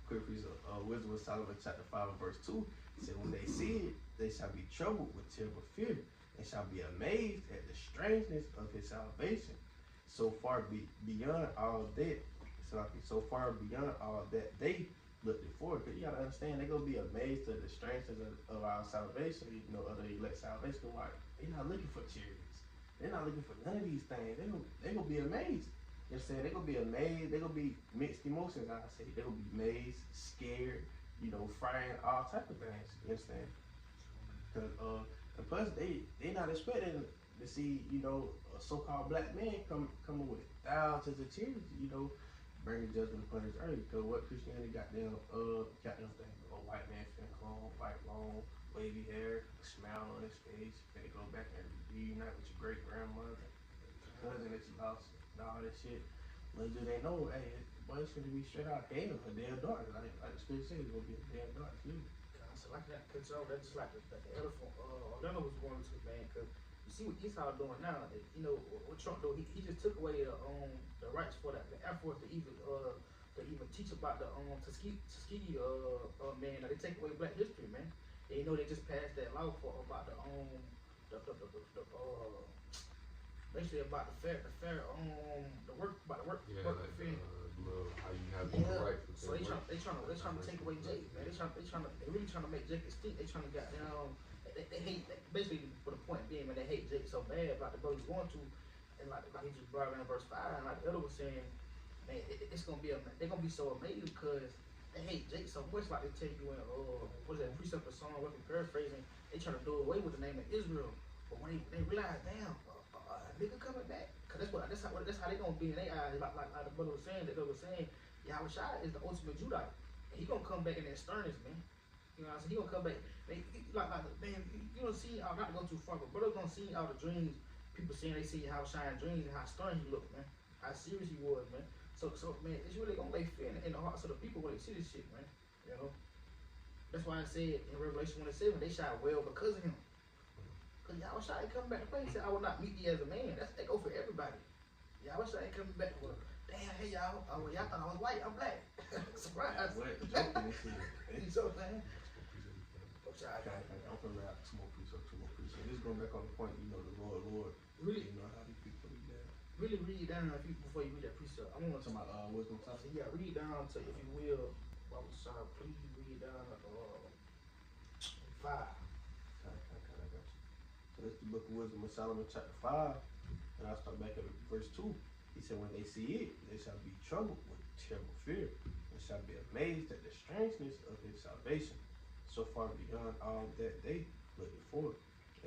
Quick precept. Wisdom of Solomon, chapter 5 and verse 2. He said, when they see it, they shall be troubled with terrible fear, and shall be amazed at the strangeness of his salvation. So far beyond all that they looked for. Because you gotta understand, they're gonna be amazed at the strangeness of our salvation. Other elect salvation. Like, they're not looking for chariots. They're not looking for none of these things. They're gonna be amazed. You know what I'm saying? They're gonna be amazed. They're gonna be mixed emotions. I say they're gonna be amazed, scared, frightened, all type of things. You understand? Because and plus they not expecting to see a so-called black man coming with thousands of chariots. Bringing judgment upon this earth. Because what Christianity got them thing, a white man finna come, white long, wavy hair, a smile on his face, finna go back and reunite with your great grandmother, your cousin that you lost, and all that shit. Little do they know, hey, boy, it's gonna be straight out of hell, a damn dark. Like the scripture says, it's gonna be a damn dark too. So like that, cause that's just like the elephant. Orlando was going to, man, cause you see what Esau doing now. What Trump do? He just took away the rights for the Air Force to even teach about the Tuskegee man. They take away Black history, man. And they just passed that law about basically about the work Yeah, work like fair. how you have the right for So they trying to take away Jake, man. They really trying to make Jake extinct. They trying to get down. They hate, basically, for the point being, man, they hate Jake so bad about the brother he's going to, and like he just brought in verse 5, and like the other was saying, man, it's gonna be they're gonna be so amazed because they hate Jake so much. Like they tell you in what is that precept of song, what I'm paraphrasing, they trying to do away with the name of Israel, but when they realize, damn, nigga coming back? Cause that's how they gonna be in their eyes. Like the brother was saying, that they were saying, Yahweh Shai is the ultimate Judite. And he gonna come back in that sternness, man. You know what I'm saying? He gonna come back. Man, you don't see, I'm not going too far, but brother gonna see all the dreams. People saying they see how Shine dreams and how stern he looked, man. How serious he was, man. So man, it's really gonna lay fear in the hearts of the people when they see this shit, man. You know? That's why I said in Revelation 1:7, they shot well because of him. Because Yahweh Shai ain't coming back to play. He said, I will not meet thee as a man. That go for everybody. Yahweh Shai ain't coming back to work. Damn, hey y'all. Oh, y'all thought I was white. I'm black. Surprise. What? Joking, this is. You know what I'm saying? I'm gonna wrap two more precepts. This is going back on the point, you know, the Lord. Really? You know how these people do that. Really read down before you read that precept. I want to Talking about wisdom so, topic. yeah, read down to, if you will, Bible Shai, please read down 5. I got you. So that's the book of Wisdom of Solomon, chapter 5. And I'll start back at verse 2. He said, when they see it, they shall be troubled with terrible fear, and shall be amazed at the strangeness of his salvation, so far beyond all that they looked for.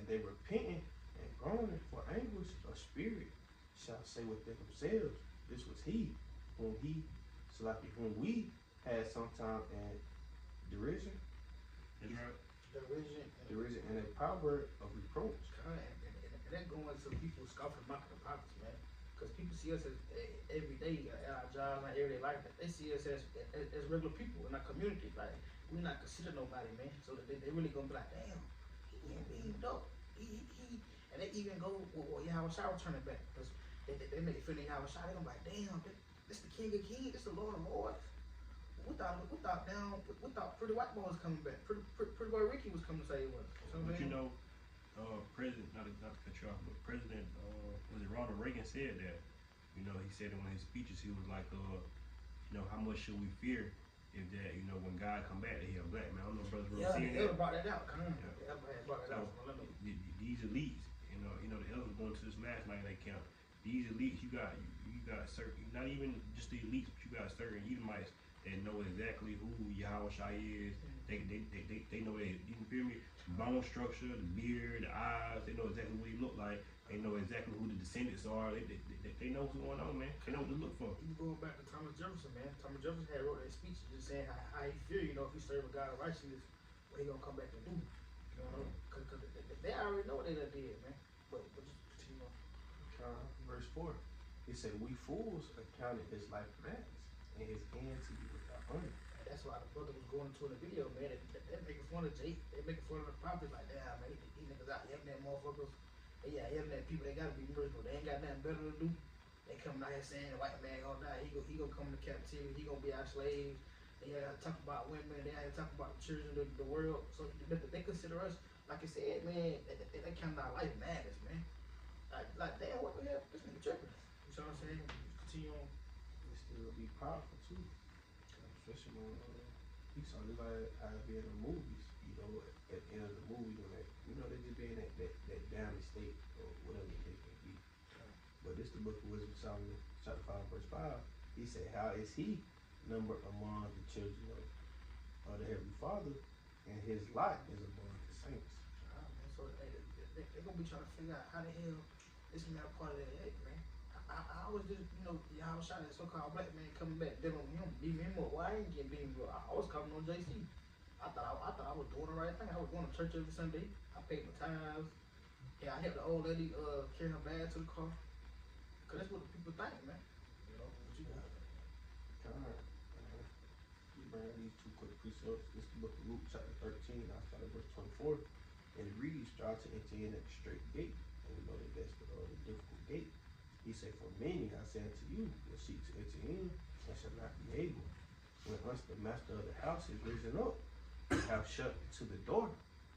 And they repenting and groaning for anguish of spirit shall say within themselves, this was he whom we had sometime in derision. That's right. Derision And a proverb of reproach. and that going to people scoffing about the prophets, man. Because people see us as every day at our jobs and everyday life. They see us as regular people in our community. Like, we're not considered nobody, man. So they really gonna be like, damn, he ain't dope. And they even go, well, Yahweh Shai turning back. Because they make it feel like Yahweh Shai. They gonna be like, damn, this the King of Kings, this the Lord of Lords. We thought Pretty White Boy was coming back. Pretty Boy Ricky was coming to save us. But you know, President, not to cut you off, but President, was it Ronald Reagan said that, you know, he said in one of his speeches, he was like, you know, how much should we fear if that, you know, when God come back, that he a black man. I don't know if brothers really seeing that. Yeah, brought that out. Come on. Yeah. Brought that out. These elites, you know, the elders going to this last night they count. These elites, you got certain, not even just the elites, but you got certain Edomites that know exactly who Yahweh Shai is. They know that, you can feel me? Bone structure, the beard, the eyes, they know exactly what he look like. They know exactly who the descendants are. They know what's going on, man. They know what to look for. You going back to Thomas Jefferson, man. Thomas Jefferson had wrote that speech just saying how he feel, you know, if he serve a God of righteousness, what he gonna come back and do. You know, cause they already know what they done did, man. But just continue on. Verse 4. He said, we fools accounted his life madness, and his end to be without honor. That's why the brother was going into in the video, man. They making fun of Jake. They making fun of the prophets like, damn, man, these niggas out here, that motherfuckers. Yeah, that people, they gotta be merciful. They ain't got nothing better to do. They coming out here saying the white man gonna die. He gonna come into captivity. He gonna be our slaves. They gotta talk about women. They gotta talk about the children of the world. So they consider us, like I said, man, they count our life madness, man. Like damn, what the hell? This nigga tripping. You know what I'm saying? Continue on. It still be powerful too. Especially when you saw this like how it be in the movies, you know, at the end of the movie when they, you know, they just be in that damaged state or whatever the case may be. But this the book of Wisdom, Solomon, chapter 5, verse 5. He said, how is he numbered among the children of the Heavenly Father, and his lot is among the saints. So they gonna be trying to figure out how the hell this man a part of that head, man. I was just, you know, Yahweh Shai, that so-called black man coming back, dealing with him, beating him up. Why I ain't getting beaten up? I was coming on JC. I thought I was doing the right thing. I was going to church every Sunday. I paid my tithes. Yeah, I helped the old lady carry her bag to the car. Cause that's what the people think, man. You know, what you got? Alright. You bring out these two quick precepts. This is the book of Luke, chapter 13. I start at verse 24. And it reads, strive to enter in at the straight gate. And we know that that's the difficult gate. He said, for many, I say unto you, will seek to enter in, and shall not be able. When once the master of the house is risen up, and have shut to the door,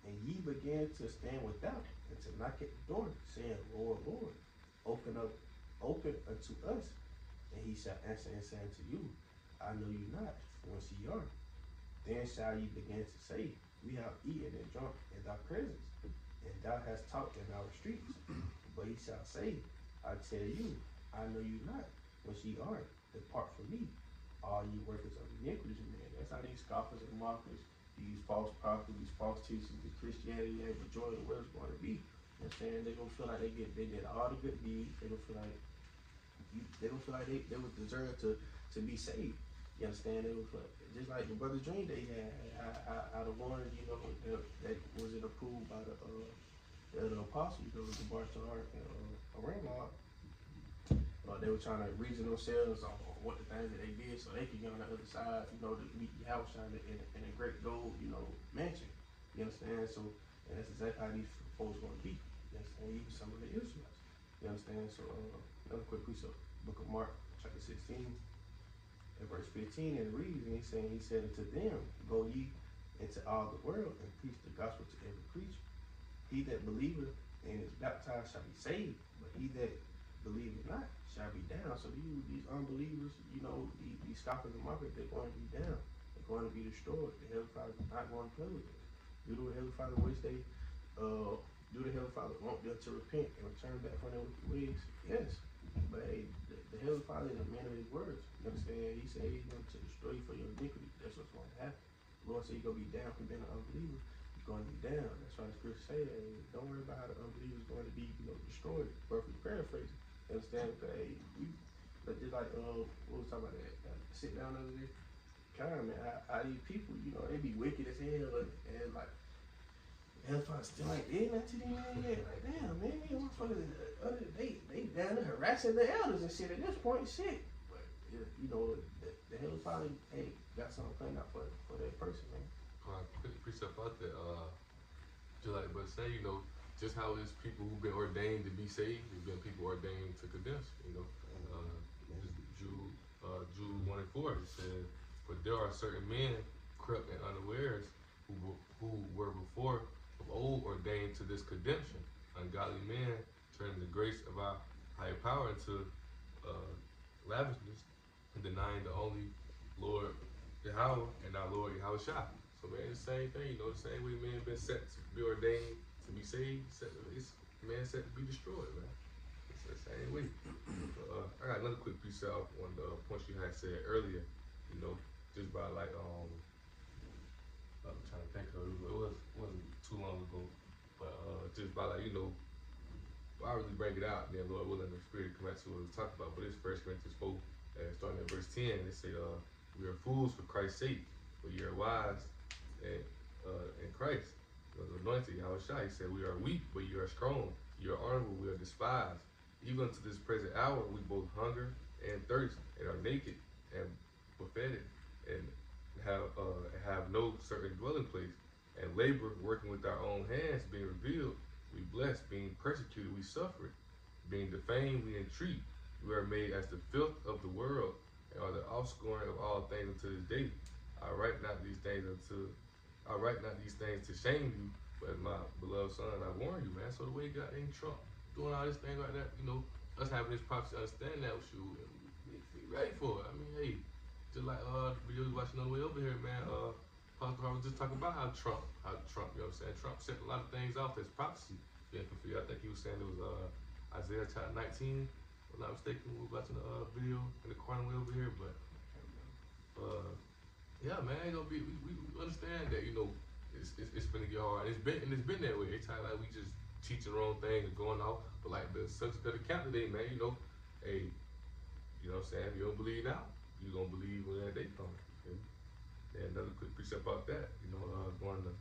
and ye begin to stand without, and to knock at the door, saying, Lord, Lord, open unto us. And he shall answer and say unto you, I know you not, whence ye are. Then shall ye begin to say, we have eaten and drunk in thy presence, and thou hast taught in our streets. But he shall say, I tell you, I know you not, whence ye are. Depart from me, all ye workers of iniquity. Man, that's how these scoffers and mockers, these false prophets, these false teachers, the Christianity ain't the joy of the world is going to be. You know what I'm saying? They gonna feel like they did all the good deeds. They gonna feel like they gonna feel like they would deserve to be saved. You understand? They was like, just like the brother's dream they had. Out of one, you know, that wasn't approved by the apostles, those the Bartholomew and Raymond. They were trying to reason themselves on what the things that they did so they could get on the other side, you know, to meet Yahushua in a great gold, you know, mansion. You understand? So, and that's exactly how these folks going to be. You understand? Even some of the Israelites. You understand? So, another quick piece of Book of Mark, chapter 16, and verse 15, and it reads, and he said unto them, go ye into all the world and preach the gospel to every creature. He that believeth and is baptized shall be saved, but he that believeth not shall be down. So these unbelievers, you know, these scoffers and mockers, they're going to be down. They're going to be destroyed. The Heavenly Father is not going to play with them. Do the Heavenly Father wish they do the Heavenly Father want them to repent and return back from their wicked ways? Yes. But hey, the Heavenly Father is a man of his words. You understand? He said he's going to destroy you for your iniquity. That's what's going to happen. The Lord said you're going to be down for being an unbeliever. You're going to be down. That's why the scripture say that. Hey, don't worry about how the unbeliever is going to be, you know, destroyed. Roughly paraphrasing. You understand? Because hey, but just like what was talking about that sit down the other day. Kind of man, how these people, you know, they be wicked as hell and like Hellfire still like did that to them, man. Like, damn, man, you motherfuckers, they down there harassing the elders and shit at this point, shit. But you know, the Hellfire ain't got something planned out for that person, man. Quick precept out there, just like but say, you know, just how is people who've been ordained to be saved, there's been people ordained to condemn, you know. Jude 1 and 4, it says, but there are certain men corrupt and unawares who were before of old ordained to this condemnation. Ungodly men turning the grace of our higher power into lavishness and denying the only Lord Yahweh and our Lord Yahushua. So man, the same thing, you know, the same way men been set to be ordained to be saved, man set to be destroyed, man. It's the same way. I got another quick piece out on the points you had said earlier, you know, just by like I'm trying to think of it wasn't too long ago, but just by like, you know, I really bring it out, then Lord willing, the Spirit come back to what we talked about. But it's 1 Corinthians 4, starting at verse 10, it say, we are fools for Christ's sake, but you are wise in Christ. The anointed Yahushua, he said, we are weak, but you are strong. You are honorable, we are despised. Even to this present hour, we both hunger and thirst, and are naked and buffeted, and have no certain dwelling place, and labor, working with our own hands, being revealed. We bless, being persecuted, we suffer. Being defamed, we entreat. We are made as the filth of the world, and are the offscoring of all things unto this day. I write not these things to shame you, but my beloved son, I warn you, man. So the way God ain't Trump doing all this thing like that, you know, us having this prophecy, understand that with you, and be ready for it. I mean, hey, just like the video we watching on the way over here, man. Pastor Harvey was just talking about how Trump, you know what I'm saying? Trump set a lot of things off as prophecy. I think he was saying it was Isaiah chapter 19, if I'm not mistaken. We were watching the video in the corner way over here, but yeah, man, ain't gonna be. We understand that, you know, it's gonna get hard. It's been that way. It's like we just teaching the wrong thing and going off. But like the subject of the count today, man, you know, hey, you know what I'm saying? If you don't believe now, you gonna believe when that day comes. Okay? And another quick piece about that, you know, going to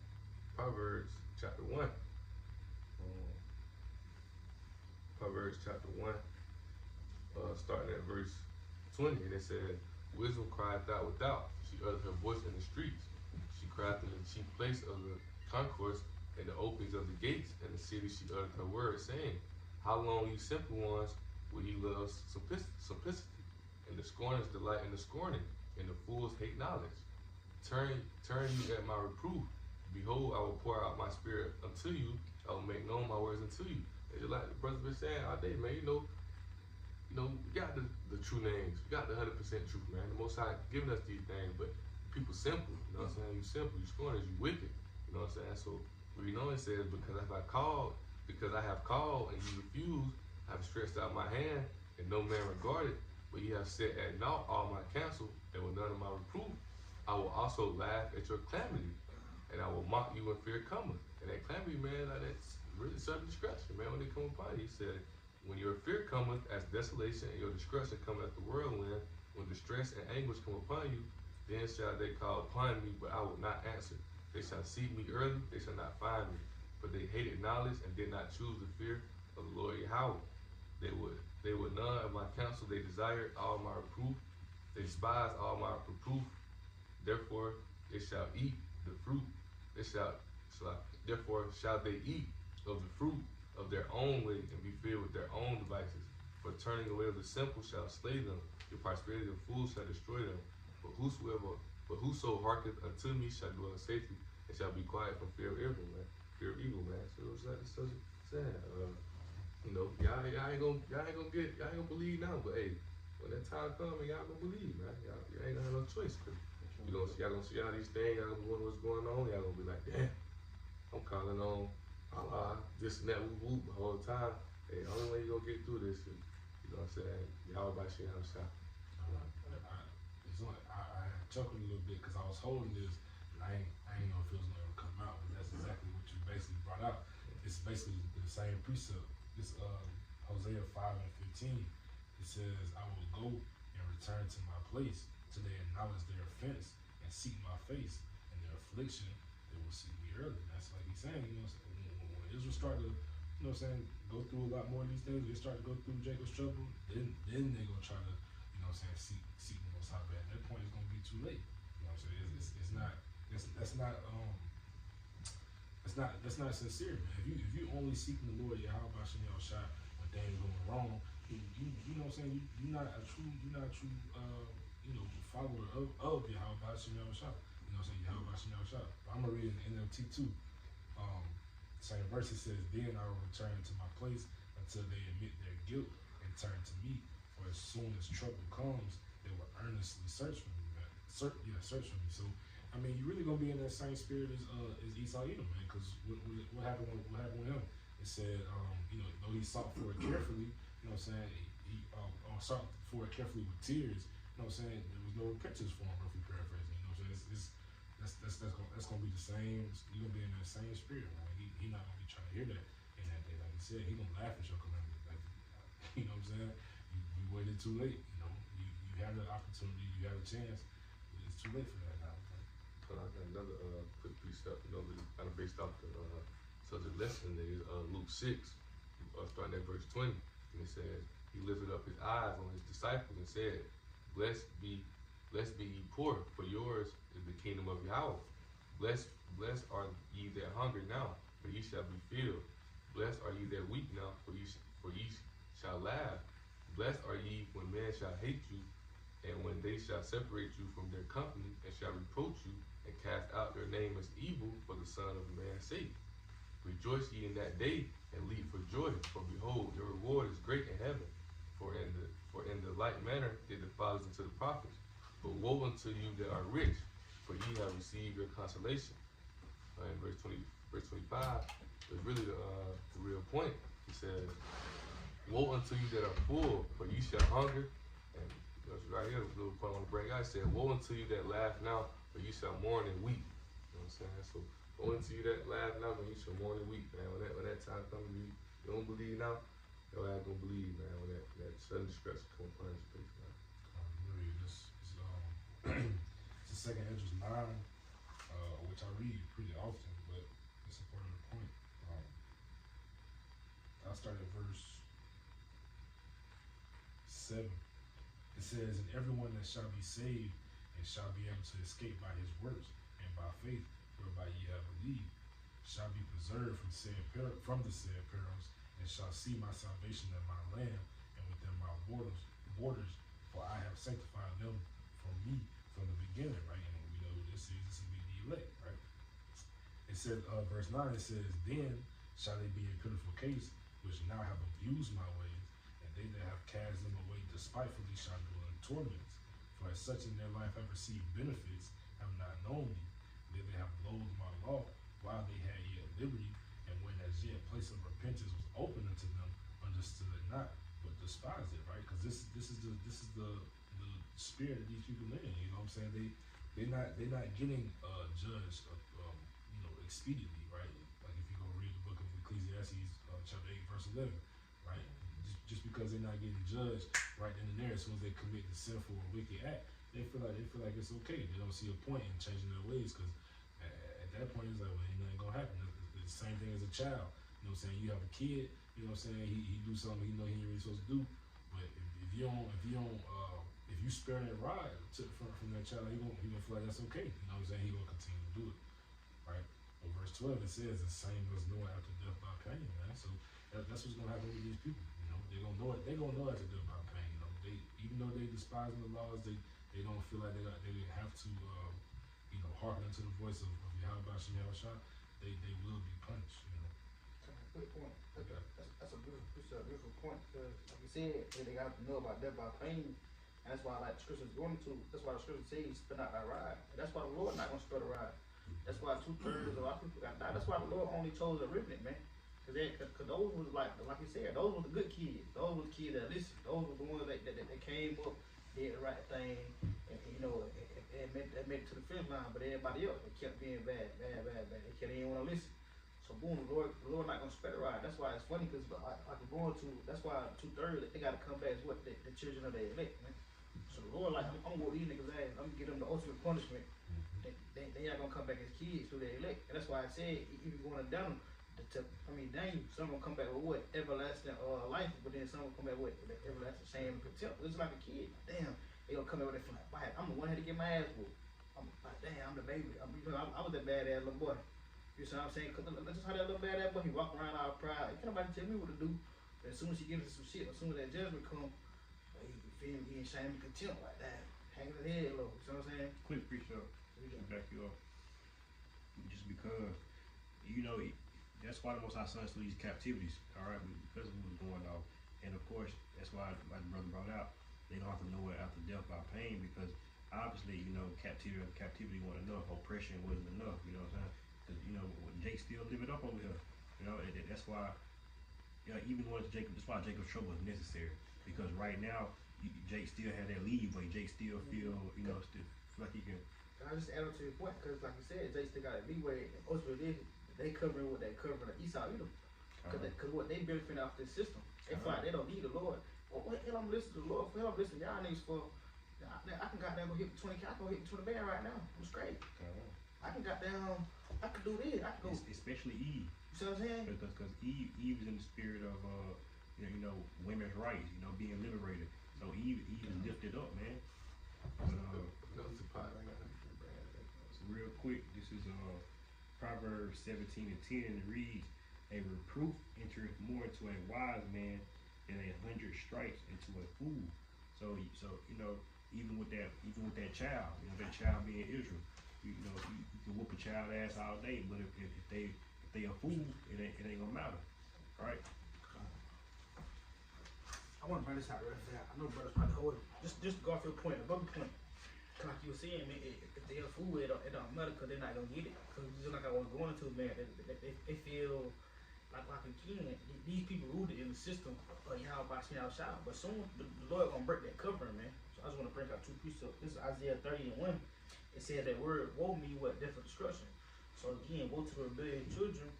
Proverbs chapter 1. Proverbs chapter 1, starting at verse 20, and it says, wisdom crieth out without, she uttered her voice in the streets. She cried in the chief place of the concourse, and the openings of the gates, and the city she uttered her words, saying, how long, you simple ones, will you love simplicity? And the scorners delight in the scorning, and the fools hate knowledge. Turn you at my reproof. Behold, I will pour out my spirit unto you. I will make known my words unto you. And just like the brother's been saying all day, man, you know, we got the true names. We got the 100% truth, man. The Most High giving us these things, but people simple. You know what I'm saying? You simple, you scorners, you wicked. You know what I'm saying? So we know it says, because I have called and you refuse, I have stretched out my hand and no man regarded, but you have set at naught all my counsel and with none of my reproof. I will also laugh at your calamity, and I will mock you when fear cometh. And that calamity, man, like really sudden destruction, man, when they come upon you. He said, when your fear cometh as desolation and your destruction cometh as the whirlwind, when distress and anguish come upon you, then shall they call upon me, but I will not answer. They shall seek me early, they shall not find me. For they hated knowledge and did not choose the fear of the Lord Yahweh. They would none of my counsel, they desired all my reproof, they despised all my reproof. Therefore they shall eat the fruit, therefore shall they eat of the fruit of their own way and be filled with their own devices. For turning away of the simple shall slay them, the prosperity of fools shall destroy them. But whoso hearkeneth unto me shall dwell in safety, and shall be quiet from fear of evil, man. Fear of evil, man. So it's like it's saying, y'all ain't gonna believe now, but hey, when that time comes, y'all gonna believe, man. Y'all ain't gonna have no choice. Y'all gonna see all these things, y'all gonna be wondering what's going on, y'all gonna be like, damn, I'm calling on Allah, this and that, whoop, the whole time. Hey, the only way you gonna get through this is, you know what I'm saying, y'all by shit outside. I chuckled a little bit because I was holding this, and I ain't know if it was going to come out, but that's exactly what you basically brought out. It's basically the same precept. This Hosea 5:15. It says, I will go and return to my place till they acknowledge their offense and seek my face, and their affliction they will seek me early. That's like he's saying, you know, when Israel start to, you know what I'm saying, go through a lot more of these things, they start to go through Jacob's trouble, then they gonna try to, you know what I'm saying, seek the Most High. At that point, it's gonna be too late. You know what I'm saying? That's not sincere, man. If you only seeking the Lord Yahweh Bashem Shai when things going wrong, you know what I'm saying, you're not a true follower of Yahweh Bashem Shai. You know what I'm saying, Yahweh Bashem Shai. I'm gonna read in NLT too. Same verse, it says, then I will return to my place until they admit their guilt and turn to me. For as soon as trouble comes, they will earnestly search for me, man. Search for me. So, I mean, you really gonna be in that same spirit as Esau Edom, man. Because what happened with him? It said, though he sought for it carefully, you know what I'm saying, he sought for it carefully with tears. You know what I'm saying? There was no repentance for him, roughly paraphrasing. You know what I'm saying? That's gonna be the same. You're gonna be in that same spirit, man. He not gonna be trying to hear that in that day. Like he said, he gonna laugh at your calamity. Like, you know what I'm saying? You waited too late. You know, you had the opportunity, you had a chance. But it's too late for that now. I got another quick precept, kind of based off the subject lesson. Is Luke 6, starting at verse 20, and it says, he lifted up his eyes on his disciples and said, Blessed be ye poor, for yours is the kingdom of Yahweh. Blessed are ye that hunger now, for ye shall be filled. Blessed are ye that weep now, for ye shall laugh. Blessed are ye when men shall hate you, and when they shall separate you from their company, and shall reproach you, and cast out your name as evil for the Son of Man's sake. Rejoice ye in that day, and leap for joy, for behold, your reward is great in heaven. For in the like manner did the fathers unto the prophets. But woe unto you that are rich, for ye have received your consolation. In verse 25 is really the real point. He says, woe unto you that are full, for ye shall hunger. And that's right here, the little point I want to bring out. It said, woe unto you that laugh now, for ye shall mourn and weep. You know what I'm saying? So, woe unto you that laugh now, for ye shall mourn and weep, man. When that time comes, you don't believe now, your ass gonna believe, man, when that sudden destruction comes upon his face, man. It's the second Esdras 9, which I read pretty often, but it's a part of the point. I'll start at verse 7. It says, and everyone that shall be saved and shall be able to escape by his works and by faith whereby ye have believed shall be preserved from the said perils, and shall see my salvation in my land and within my borders, for I have sanctified them from me from the beginning, right? And we know who this is. This will be the elect, right? It says, verse 9, it says, then shall they be in pitiful case, which now have abused my ways, and they that have cast them away despitefully shall dwell in torments. For as such in their life have received benefits, have not known me. They have loathed my law while they had yet liberty, and when as yet place of repentance was open unto them, understood it not, but despised it, right? Because this is the spirit of these people in. You know what I'm saying? They're not getting judged expediently, right? Like if you go read the book of Ecclesiastes chapter 8 verse 11, right? Just because they're not getting judged right then and there, as soon as they commit the sinful or wicked act, they feel like it's okay. They don't see a point in changing their ways, because at that point it's like, well, ain't nothing gonna happen. It's the same thing as a child. You know what I'm saying? You have a kid. You know what I'm saying? He do something he know he ain't really supposed to do. But if you spare that rod from that child, he gonna feel like that's okay. You know what I'm saying? He gonna continue to do it, right? But verse 12 it says the same as Noah after death by pain, man. So that's what's gonna happen with these people. You know, they're gonna know it. They're gonna know after death by pain. You know, they, even though they despise the laws, they don't feel like they have to hearken unto the voice of Yahweh Shem Yahushua. They will be punished. You know. Good point. Okay. That's a beautiful point, because like you said, they got to know about death by pain. And that's why, like the scripture's going to, that's why the scripture says, spit out thy rod. And that's why the Lord not going to spit a rod. That's why 2/3 of our people got died. That's why the Lord only chose a remnant, man. Because those was like you said, those were the good kids. Those were the kids that listened. Those were the ones that came up, did the right thing, and that made it to the finish line. But everybody else, they kept being bad. They didn't want to listen. So boom, the Lord not gonna spread it right. That's why it's funny, because like we're going to, that's why 2/3 they gotta come back as what the children of the elect, man. So the Lord like, I'm gonna these niggas ass. I'm gonna give them the ultimate punishment. They not gonna come back as kids through their elect. And that's why I said, even going down Daniel, some gonna come back with what? Everlasting life, but then some will come back with everlasting shame and contempt. It's like a kid. Damn, they gonna come back with that feel like, I'm the one had to get my ass whooped. I'm like, damn, I'm the baby. I was that badass little boy. You see what I'm saying? Cause that's just how that little badass boy, he walk around all proud. Can't nobody tell me what to do. But as soon as he gets into some shit, as soon as that judgment come, he feel me, he in shame and contempt like that. Hanging his head low. You see what I'm saying? Quick pre-show to back you up. Just because, that's why the Most High sons through these captivities, all right, because of what's going on. And of course, that's why, like the brother brought out, they don't have to know it after death by pain, because obviously, captivity wasn't enough, oppression wasn't enough, you know what I'm saying? Because, Jake still living up over here, that's why, even when it's Jacob, that's why Jacob's trouble is necessary, because right now, Jake still had that leeway. Jake still feel, still like he can. I just add on to your point, because like you said, Jake still got that leeway, and ultimately they covering what they covering the Esau Edom. Because what they benefit off this system. They feel like they don't need the Lord. Well, what the hell I'm listening to the Lord? What the hell I'm listening to y'all niggas for? I can goddamn go hit the 20K. I can go hit the 20 band right now. I'm straight. I can goddamn, I can do this. I can go. Especially Eve. You see what I'm saying? Because Eve is in the spirit of women's rights, being liberated. So Eve is lifted up, man. Real quick, this is Proverbs 17:10, and it reads, "A reproof entereth more into a wise man than 100 stripes into a fool." So even with that child, that child being Israel, you can whoop a child ass all day, but if they a fool, it ain't gonna matter, right? I want to bring this out real fast. I know brothers probably hold it. Just to go off your point, another point. Like you were saying, man, if they're a fool, it don't matter, because they're not gonna get it. Because just like I was going into, man, they feel like again, these people rooted in the system of Yahweh Shem Yahushua. But soon the Lord gonna break that covering, man. So I just want to bring out two precepts. This is Isaiah 30:1. It says that word, woe me, what? Death and destruction. So again, woe to the rebellious children,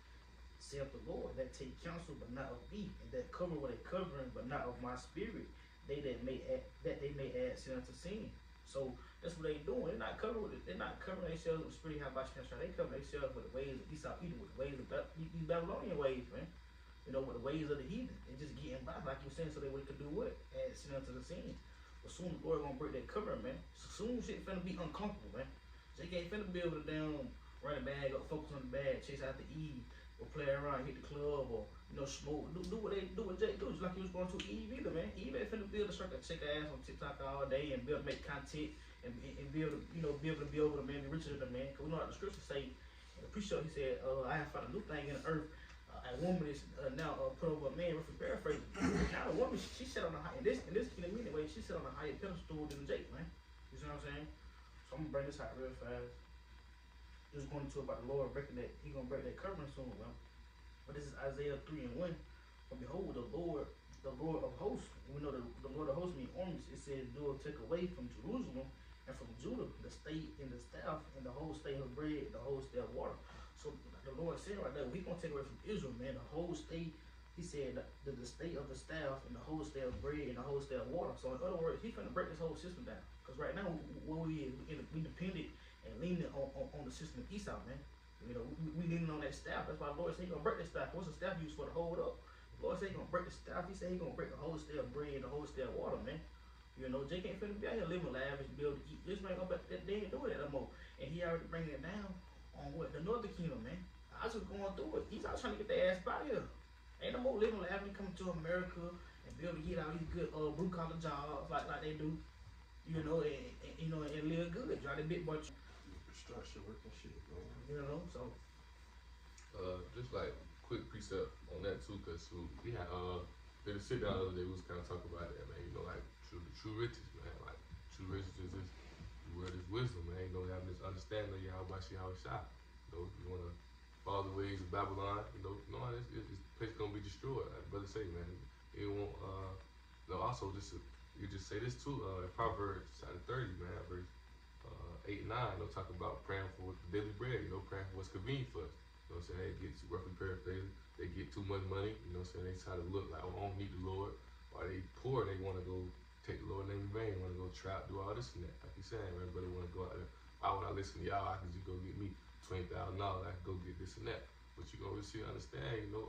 saith the Lord, that take counsel but not of me, and that cover what they covering but not of my spirit, they may add sin unto sin. So that's what they doing. They're not covering themselves with the spirit of Yahweh Shem Yahushua. They cover themselves with the ways of Esau Edom, with the ways of these Babylonian ways, man. With the ways of the heathen. They just getting by, like you were saying, so they could do what? Add sin unto the sin. But soon the Lord gonna break that cover, man. So soon shit finna be uncomfortable, man. Jake ain't finna be able to run the bag up, focus on the bag, chase after Eve, or play around, hit the club, or smoke, do what Jake do, just like he was going to Eve either, man. Eve ain't finna be able to check her ass on TikTok all day and be able to make content and be able to be able to be over the man, be richer than the man. Cause we know what the scriptures say. In the pre-show he said, I have found a new thing in the earth. A woman is now put over a man, roughly paraphrasing. Now the woman, she sat on a high, in this way, she sat on a higher pedestal than Jake, man. You see what I'm saying? So I'm gonna bring this out real fast. Just going into about the Lord breaking that, he gonna break that covering soon, man. But this is Isaiah 3:1. For behold, the Lord of hosts, we know the Lord of hosts means armies. It says, do take away from Jerusalem and from Judah the state and the staff and the whole state of bread, the whole state of water. So the Lord said right there, we gonna take away from Israel, man, the whole state. He said the state of the staff and the whole state of bread and the whole state of water. So in other words, he's gonna break this whole system down. Cause right now, what we is, we dependent and leaning on the system of Esau, man. You know, we leaning on that staff. That's why the Lord said he gonna break that staff. What's the staff used for to hold up? The Lord said he gonna break the staff. He said he gonna break the whole state of bread and the whole state of water, man. You know, Jake ain't finna be out here living lavish, be able to eat. This man up at they ain't doing that no more. And he already bringing it down on what? The northern kingdom, man. I was just going through it. He's out trying to get their ass out here. Ain't no more living lavish coming to America and be able to get all these good blue collar jobs like they do. You know, and live good. Try to big bunch. Structure working shit, bro. You know, so just like quick precept on that too, cause we had did a sit down the other day. We was kind of talking about that, man. You know, like true riches, man. Like true riches is this the word is wisdom, man. You know, having this understanding of how shot. You know, you wanna follow the ways of Babylon. You know, no, this place gonna be destroyed. Like brother say, man, it won't. Also you just say this too. Proverbs chapter 30, man, verse 8 and 9. You know, talking about praying for daily bread. You know, praying for what's convenient for us. You know what I'm saying? They get too roughly paraphrased. They get too much money. You know what I'm saying? They try to look like, oh, I don't need the Lord. Or they poor. They want to go take the Lord name in vain. Want to go trap, do all this and that. Like you saying, man, brother want to go out there. Why would I listen to y'all? I can just go get me $20,000. I can go get this and that. But you gonna really understand, you know,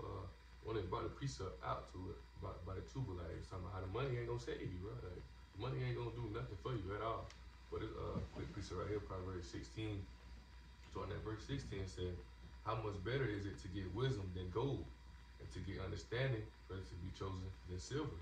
when they brought the precept out to it by the tuber, like it's talking about how the money ain't gonna save you, bro. Like, the money ain't gonna do nothing for you at all. But it's quick precept right here, Proverbs 16. So in that verse 16 said, how much better is it to get wisdom than gold, and to get understanding better to be chosen than silver?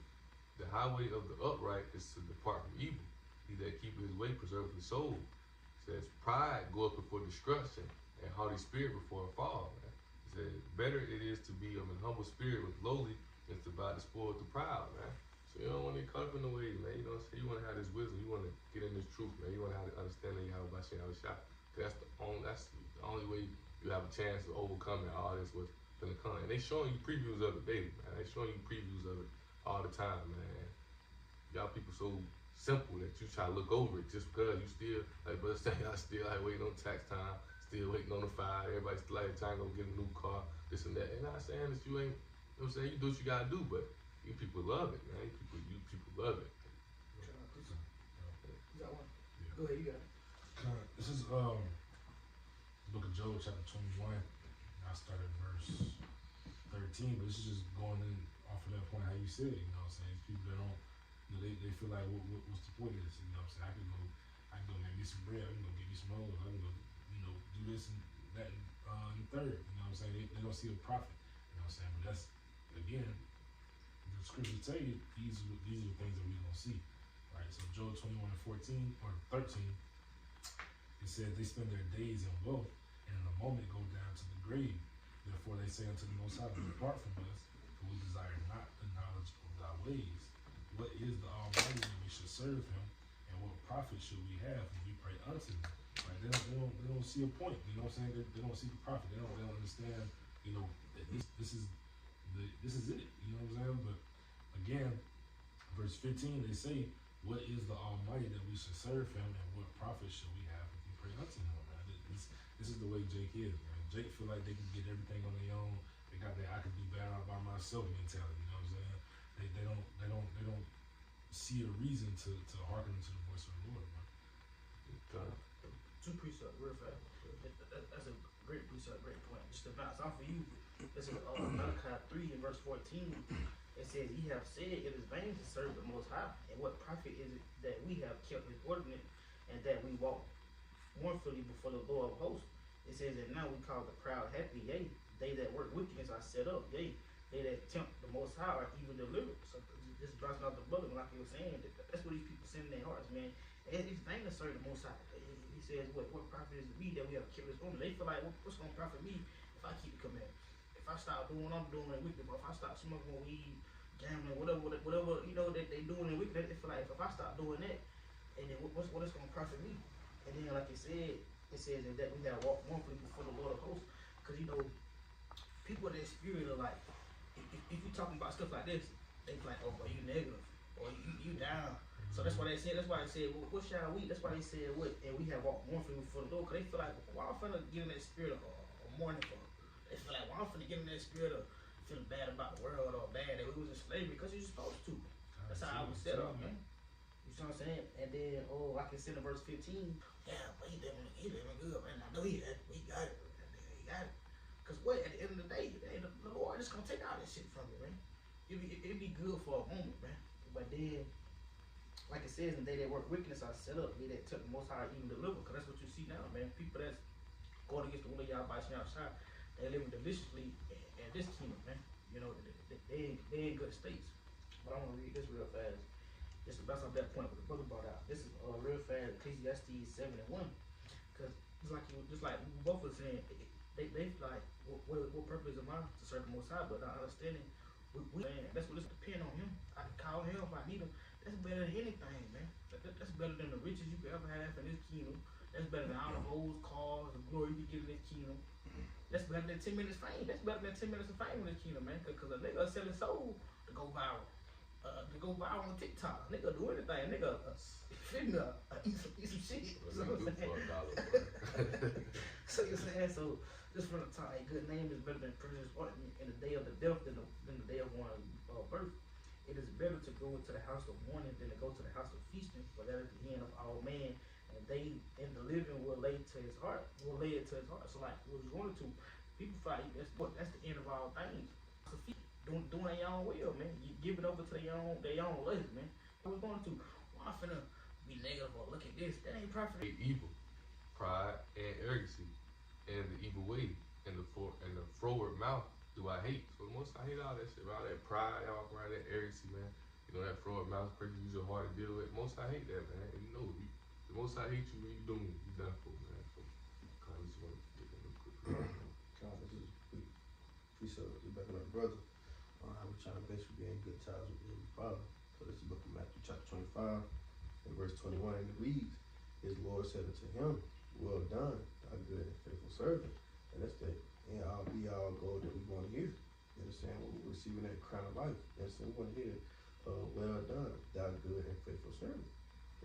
The highway of the upright is to depart from evil. He that keepeth his way preserveth his soul. It says, pride goeth before destruction, and haughty spirit before a fall. Man. It says, better it is to be of an humble spirit with lowly than to buy the spoil with the proud, man. So you don't want to get caught up in the ways, man. You know what I'm saying? You want to have this wisdom. You want to get in this truth, man. You want to have the understanding of how shot. That's the only way you have a chance to overcome it. All this was gonna come, and they showing you previews of it daily, man. They showing you previews of it all the time, man. Y'all people so simple that you try to look over it just because you still like, but I still like waiting on tax time, still waiting on the fire. Everybody still like trying to go get a new car, this and that. And I'm not saying that you ain't, you know what I'm saying? You do what you gotta do, but you people love it, man. You people love it. you got one. Go ahead, you got it. This is Book of Job, chapter 21. I started verse 13, but this is just going in off of that point how you said it, you know what I'm saying? People that don't, you know, they feel like what's the point of this, you know what I'm saying? I can go make me some bread, I can go get me some hoes, I can go, you know, do this and that and the third, you know what I'm saying? They don't see a profit, you know what I'm saying? But that's, again, the scriptures tell you these are the things that we're gonna see, right? So Job 21 and 14 or 13, it says they spend their days in wealth, and in a moment go down to the grave. Therefore they say unto the Most High, depart from us, for we desire not the knowledge of thy ways. What is the Almighty that we should serve him, and what profit should we have when we pray unto him? Right? They don't see a point. You know what I'm saying? They don't see the profit. They don't understand. You know that this is it. You know what I'm saying? But again, verse 15 they say, what is the Almighty that we should serve him, and what profit should we have if we pray unto him? Man? This is the way Jake is, man. Jake feel like they can get everything on their own. They got that I can do better all by myself mentality. You know what I'm saying? They don't see a reason to hearken to the voice of the Lord, man. Two precepts, real fast. That's a great precept, great point. Just to bounce off of you, this is Malachi 3 and verse 14. It says, ye have said it is vain to serve the Most High, and what profit is it that we have kept his ordinance, and that we walk mournfully before the Lord of hosts? It says that now we call the proud happy, yea, they that work wickedness are set up, yea, they that tempt the Most High are even delivered. So this drops out the brother, like he was saying, that's what these people send in their hearts, man. And it's vain to serve the Most High. He says, what profit is it me that we have kept his ordinance? They feel like, what's going to profit me if I keep the commandments? If I stop doing what I'm doing in wicked, but if I stop smoking weed, gambling, whatever, you know, that they doing in wicked, they feel like if I stop doing that, and then what is going to profit me? And then, like it says that we have walked mournfully before the Lord of hosts, because you know, people in that spirit are like, if you talking about stuff like this, they be like, oh, boy, you negative, or you down. So that's why they said. That's why they said, well, what shall we? That's why they said what, and we have walked mournfully before the Lord, because they feel like, well, I'm finna get in that spirit of morning for. They feel like, well, I'm finna get in that spirit of feeling bad about the world or bad that we was in slavery because you're supposed to. That's how I was set up, man. You see what I'm saying? And then, I can see in verse 15, yeah, but he living good, man. I know he got it. He got it. Because what? At the end of the day, the Lord is going to take all this shit from you, man. It'd be good for a moment, man. But then, like it says, in the day that work wickedness are set up, they that took the Most High even deliver. Because that's what you see now, man. People that's going against the will of Yahweh outside, they living deliciously in this kingdom, man. You know, they in good states. But I want to read this real fast. Just to bounce off that point what the brother brought out. This is real fast, Ecclesiastes 7 and 1. Because just like both was saying, they like, what purpose am I to serve the Most High? But not understanding, man, that's what it's depend on him. I can call him if I need him. That's better than anything, man. That's better than the riches you could ever have in this kingdom. That's better than all the hoes, cars, the glory you get in this kingdom. That's better than 10 minutes fame. That's better than 10 minutes of fame in this kingdom, man. Because a nigga sell his soul to go viral. To go viral on TikTok. Nigga do anything. Nigga eat some shit. So you know what I'm saying? So you saying, so just from the time, a good name is better than precious ointment in the day of the death than the day of one's birth. It is better to go into the house of mourning than to go to the house of feasting, for that is the end of all man, and they in the living will lay it to his heart. So like what he's going to, people fight, that's the end of all things. So doing their own will, man. You give it over to their own lust, man. I was going to, well, I'm finna be negative or look at this. That ain't perfect. Evil, pride, and arrogancy, and the evil way, and the froward mouth do I hate. So the most I hate all that shit, all that pride, all around that arrogancy, man. You know, that froward mouth, crazy, use your heart to deal with. Most I hate that, man. And you know, the most I hate you when you doing, you done for, man. So, I just want to get that real quick. This is quick. Peace up, you back on our brother. How we trying to basically be in good ties with the Father. So this is the book of Matthew chapter 25 and verse 21, and it reads, his Lord said unto him, well done, thy good and faithful servant. And that's the be all gold that we want to hear. You understand? We're receiving that crown of life. You understand? We want to hear, well done, thy good and faithful servant.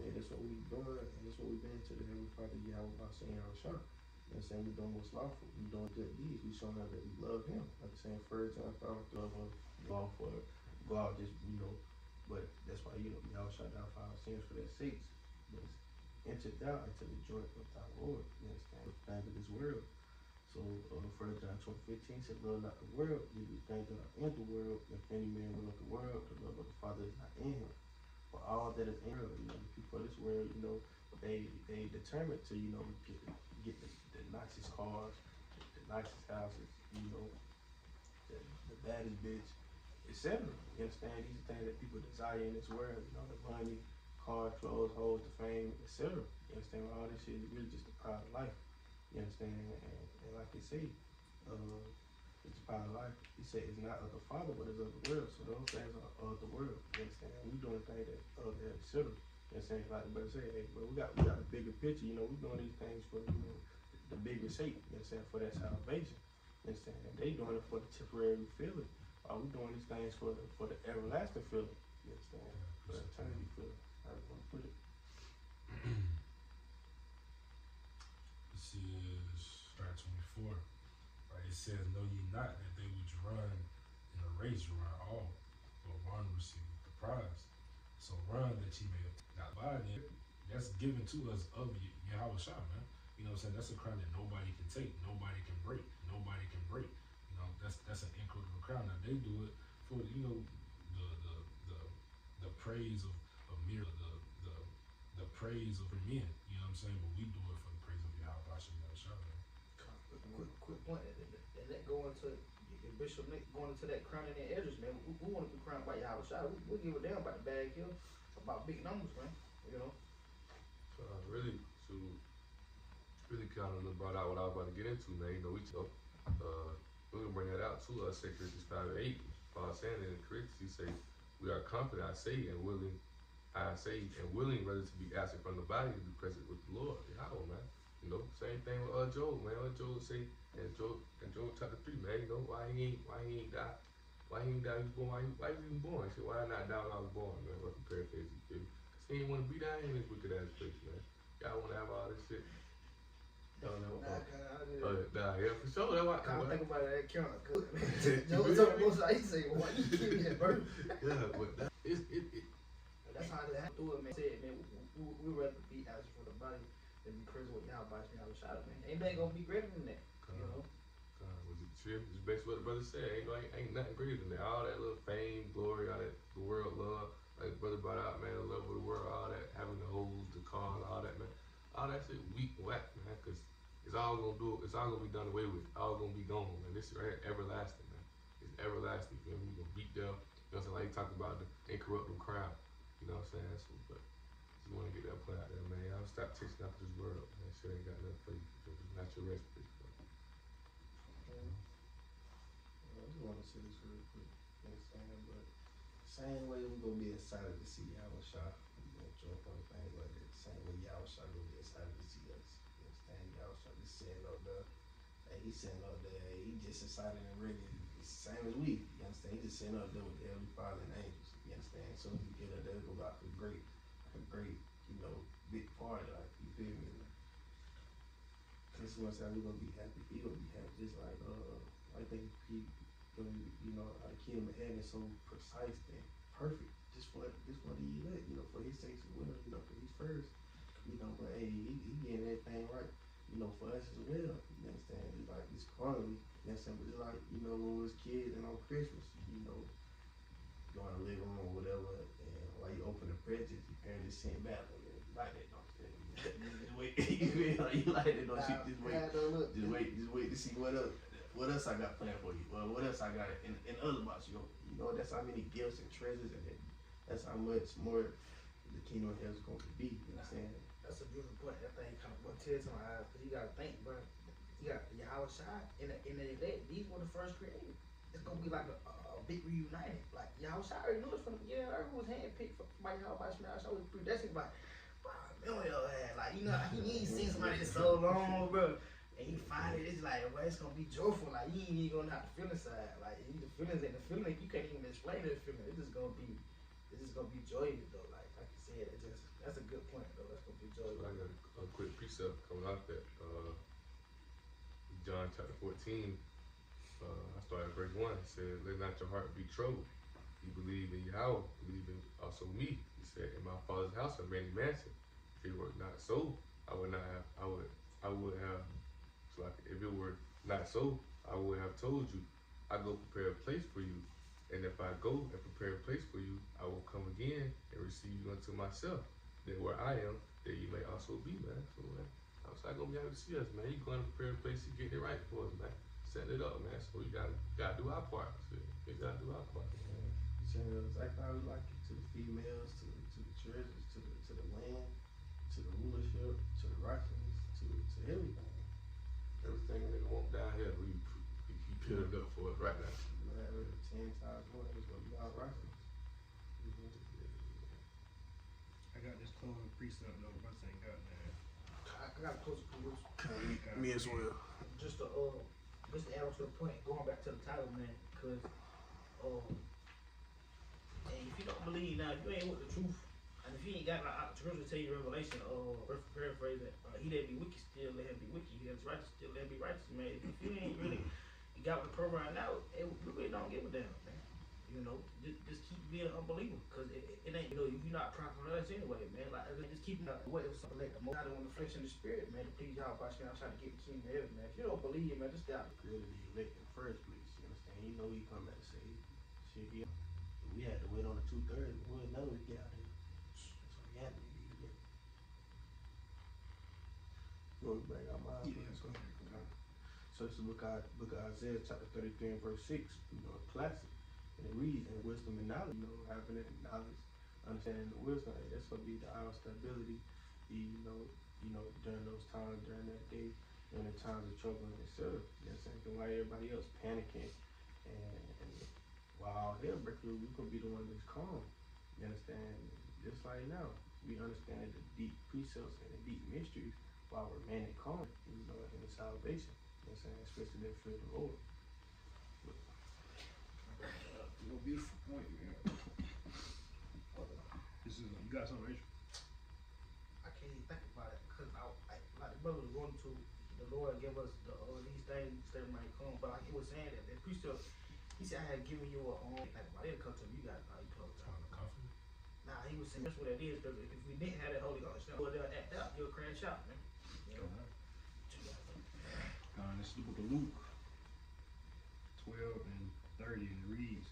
And that's what we're doing, and that's what we've been to the Heavenly Father, Yahweh, by saying our shot. You know what I'm saying? We're doing what's lawful. We're doing good deeds. We're showing out that we love him. Like the saying, first time I love him, go for it. Go out just, but that's why, y'all shot down for our sins for their sakes. But enter thou into the joy of thy Lord. You understand? Things of this world. So, 1 John 2:15 said, love not the world, neither things that are in the world. If any man will love the world, the love of the Father is not in him. For all that is in the world, the people of this world, they determined to, get the nicest cars, the nicest houses, the baddest bitch, etc. You understand? These are things that people desire in this world, the money, cars, clothes, hoes, the fame, etc. You understand? All this shit is really just a part of life. You understand? And like they say, it's a part of life. He said it's not of the Father, but it's of the world. So those things are of the world. You understand? We doing things that of the etc. You understand? Like the brother said, hey, bro, we got a bigger picture. We doing these things for the bigger shape. You understand? For that salvation. You understand? And they doing it for the temporary feeling. We doing these things for the everlasting feeling. You understand? For the eternity feeling. I want to put it. This is verse 24. Right? It says, know ye not that they which run in a race run all, but one receive the prize. So run that ye may not buy it. That's given to us of Yahweh Shah, man. You know what I'm saying? That's a crown that nobody can take, nobody can break, nobody can break. That's an incorruptible crown. Now they do it for the praise of mere the praise of men. You know what I'm saying? But we do it for the praise of Yahweh Shah, man. Quick point. And that going to Bishop Nick going into that crowning in Edges, man. We want to be crowned by Yahweh Shah. We give a damn about the bag here, about big numbers, man. Really kind of brought out what I was about to get into, man. We're gonna bring that out to us. 2 Corinthians 5:8. Paul saying in Corinthians, he say, we are confident, I say, and willing rather to be absent from the body to be present with the Lord. Yahweh, man. Same thing with Job, man. Job say in Job chapter 3, man. Why he ain't die? Why he ain't die? He was born. Why he even born? He said, why not die when I was born, man? What paraphrase he did? Cause he ain't want to be down in this wicked ass place, man. Y'all want to have all this shit. Don't know. Nah, Yeah, for sure. That's why. I think about that count. Joe was on the most. I used to say, well, why you give me that burden? Yeah, but That's how they have to do it, man. Said, man, we rather be absent from the body than be present with y'all by me out of shot, man. Ain't nothing gonna be greater than that, you know? Was it true? Just basically what the brother said. Ain't nothing greater than that. All that little fame, glory, all that the world love. Like the brother brought out, man, the love of the world, all that, having the hoes, the cars, all that, man. All that shit weak, whack, man, because it's all gonna be done away with. All gonna be gone, man. This is right here, everlasting, man. It's everlasting, man. We gonna beat them. You know what I'm saying? Like he talked about the incorruptible crown. You know what I'm saying? So, but just want to get that point out there, man. Y'all stop chasing after this world. Man, shit ain't got nothing for you. It's not your recipe. I just want to say this real quick. You understand? But same way we gonna be excited to see y'all shot. We gonna jump on things like that. Same way y'all shot gonna be excited to see us. You understand? Y'all shot just sitting up there. Hey, he's sitting up there. Hey, he just excited and ready. It's the same as we. You understand? He just sitting up there with the Heavenly Father and angels. You understand? So we get up there, go like a great, you know, big party. Like you feel me? This is what we gonna be happy. He gonna be happy. Just like I think he, you know, the kingdom of heaven is so precise and perfect. Just for the elect, you know, for his sake as well. You know, for he's first. You know, but hey, he getting everything right. You know, for us as well. You understand? It's like it's chronically. You understand? But it's like, you know, when we was kids and on Christmas, you know, go in the living room or whatever, and while you open the presents, your parents just sitting back like that. Like that, don't you? Just wait. You like that, don't you? Just wait to see what else I got planned for you. Well, what else I got in other box. You know, that's how many gifts and treasures, and that's how much more the kingdom of heaven is going to be. You know what I'm saying? That's a beautiful point. That thing kind of put tears to my eyes, because you gotta think, bro. You got Yahweh Shai in the elect. These were the first created. It's gonna be like a big reunited. Like Yahweh Shai already knew us from the beginning. Everyone was handpicked by Yahweh Shai. Yahweh Shai was predestined. Like, like, you know, he ain't seen somebody in so long, bro. And you find it, it's like, well, it's gonna be joyful. Like, you ain't even gonna have the feeling side. Like, the feelings and the feeling, you can't even explain that feeling. It's just gonna be joyous though. Like you said, that's a good point though. That's gonna be joyous. So I got a quick precept coming out that John chapter 14. I started verse 1. It said, "Let not your heart be troubled. You believe in Yahweh, believe in also me." He said, "In my Father's house are many mansions. If it were not so, I would have. So like, if it were not so, I would have told you. I go prepare a place for you. And if I go and prepare a place for you, I will come again and receive you unto myself. That where I am, that you may also be, man." So, man, I was like, gonna be happy to see us, man. You going to prepare a place to get it right for us, man. Set it up, man. So we gotta do our part. So we gotta do our part. Saying exactly how we like it, to the females, to the treasures, to the land, to the rulership, to the righteousness, to everything. Everything that won't down here, we build it up for us right now. You know, have it 10 times more. It's gonna be our righteousness. I got this closing precept though, but I ain't got that. I got a closer conclusion. Me as well. Just to add on to the point, going back to the title, man, because and if you don't believe now, if you ain't with the truth, and if you ain't got like the scripture tell you Revelation, paraphrase it, he that be wicked still let him be wicked, he that's righteous still let him be righteous, man. If you ain't really you got with the program now, we really don't give a damn, man. You know, just keep being an unbeliever, cause it ain't, you know, you're not proper for us anyway, man. Like just keep what it was something like the most out on the flesh and the spirit, man. To please y'all, by trying to get the kingdom of heaven, man. If you don't believe, man, just stop. Really elect in the first place. You understand? You know he come back to say shit here. We had to wait on the 2/3 before we know we get out here. That's what we had to do. Go back out my Yeah, go ahead. So this is book of Isaiah chapter 33 and verse 6, you know, a classic. And it reads, "And wisdom and knowledge, you know, having that knowledge, understanding the wisdom, that's gonna be our stability, you know, during those times, during that day, during the times of trouble and etc. You know what I'm saying? While everybody else panicking and while hell breaks loose, we gonna be the one that's calm. You understand? Just like now, we understand the deep precepts and the deep mysteries while remaining calm, you know, in the salvation. You know what I'm saying? Especially that fear of the Lord. No beautiful point, man. This is you got something, Rachel? I can't even think about it because I like the brother was going to, he the Lord gave us these things that might come. But like he was saying that the precept, he said I had given you a like why didn't come to me, you got you closed down. Coffee. Nah, he was saying that's what that is. Because if we didn't have that Holy Ghost, well, they'll act out, you'll crash out, man. You know? This is the book of Luke 12 and 30, and it reads,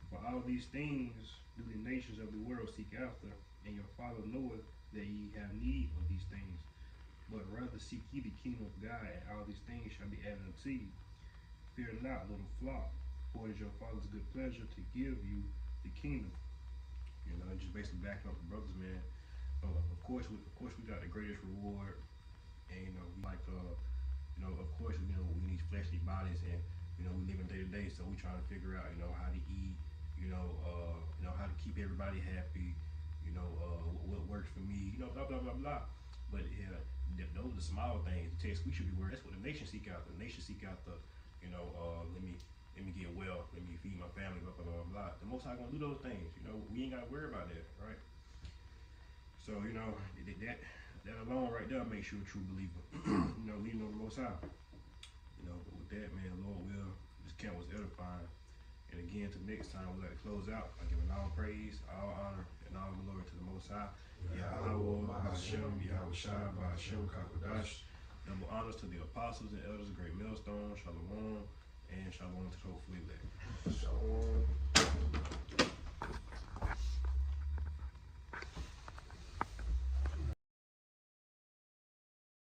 "For all these things do the nations of the world seek after, and your Father knoweth that ye have need of these things. But rather seek ye the kingdom of God, and all these things shall be added unto you. Fear not, little flock, for it is your Father's good pleasure to give you the kingdom." You know, and just basically backing up the brothers, man. Of course, we got the greatest reward, and you know, of course, you know, we need fleshly bodies, and you know, we live in day to day, so we trying to figure out, you know, how to eat, how to keep everybody happy, what works for me, blah blah blah blah. But yeah, those are the small things. The text we should be worried. That's what the nation seek out. The nation seek out let me get well, let me feed my family, blah blah blah blah. The Most High gonna do those things. You know, we ain't gotta worry about that, right? So that alone right there makes you a true believer. Leading on the Most High. But with that, man, Lord will, this camp was edifying. And again, till next time, we'd like to close out by giving all praise, all honor, and all glory to the Most High. Yahweh, Hashem, Yahweh Shai, SIGH&CRY. Double honors to the apostles and elders of Great Millstone, Shalom, and Shalom to the whole elect.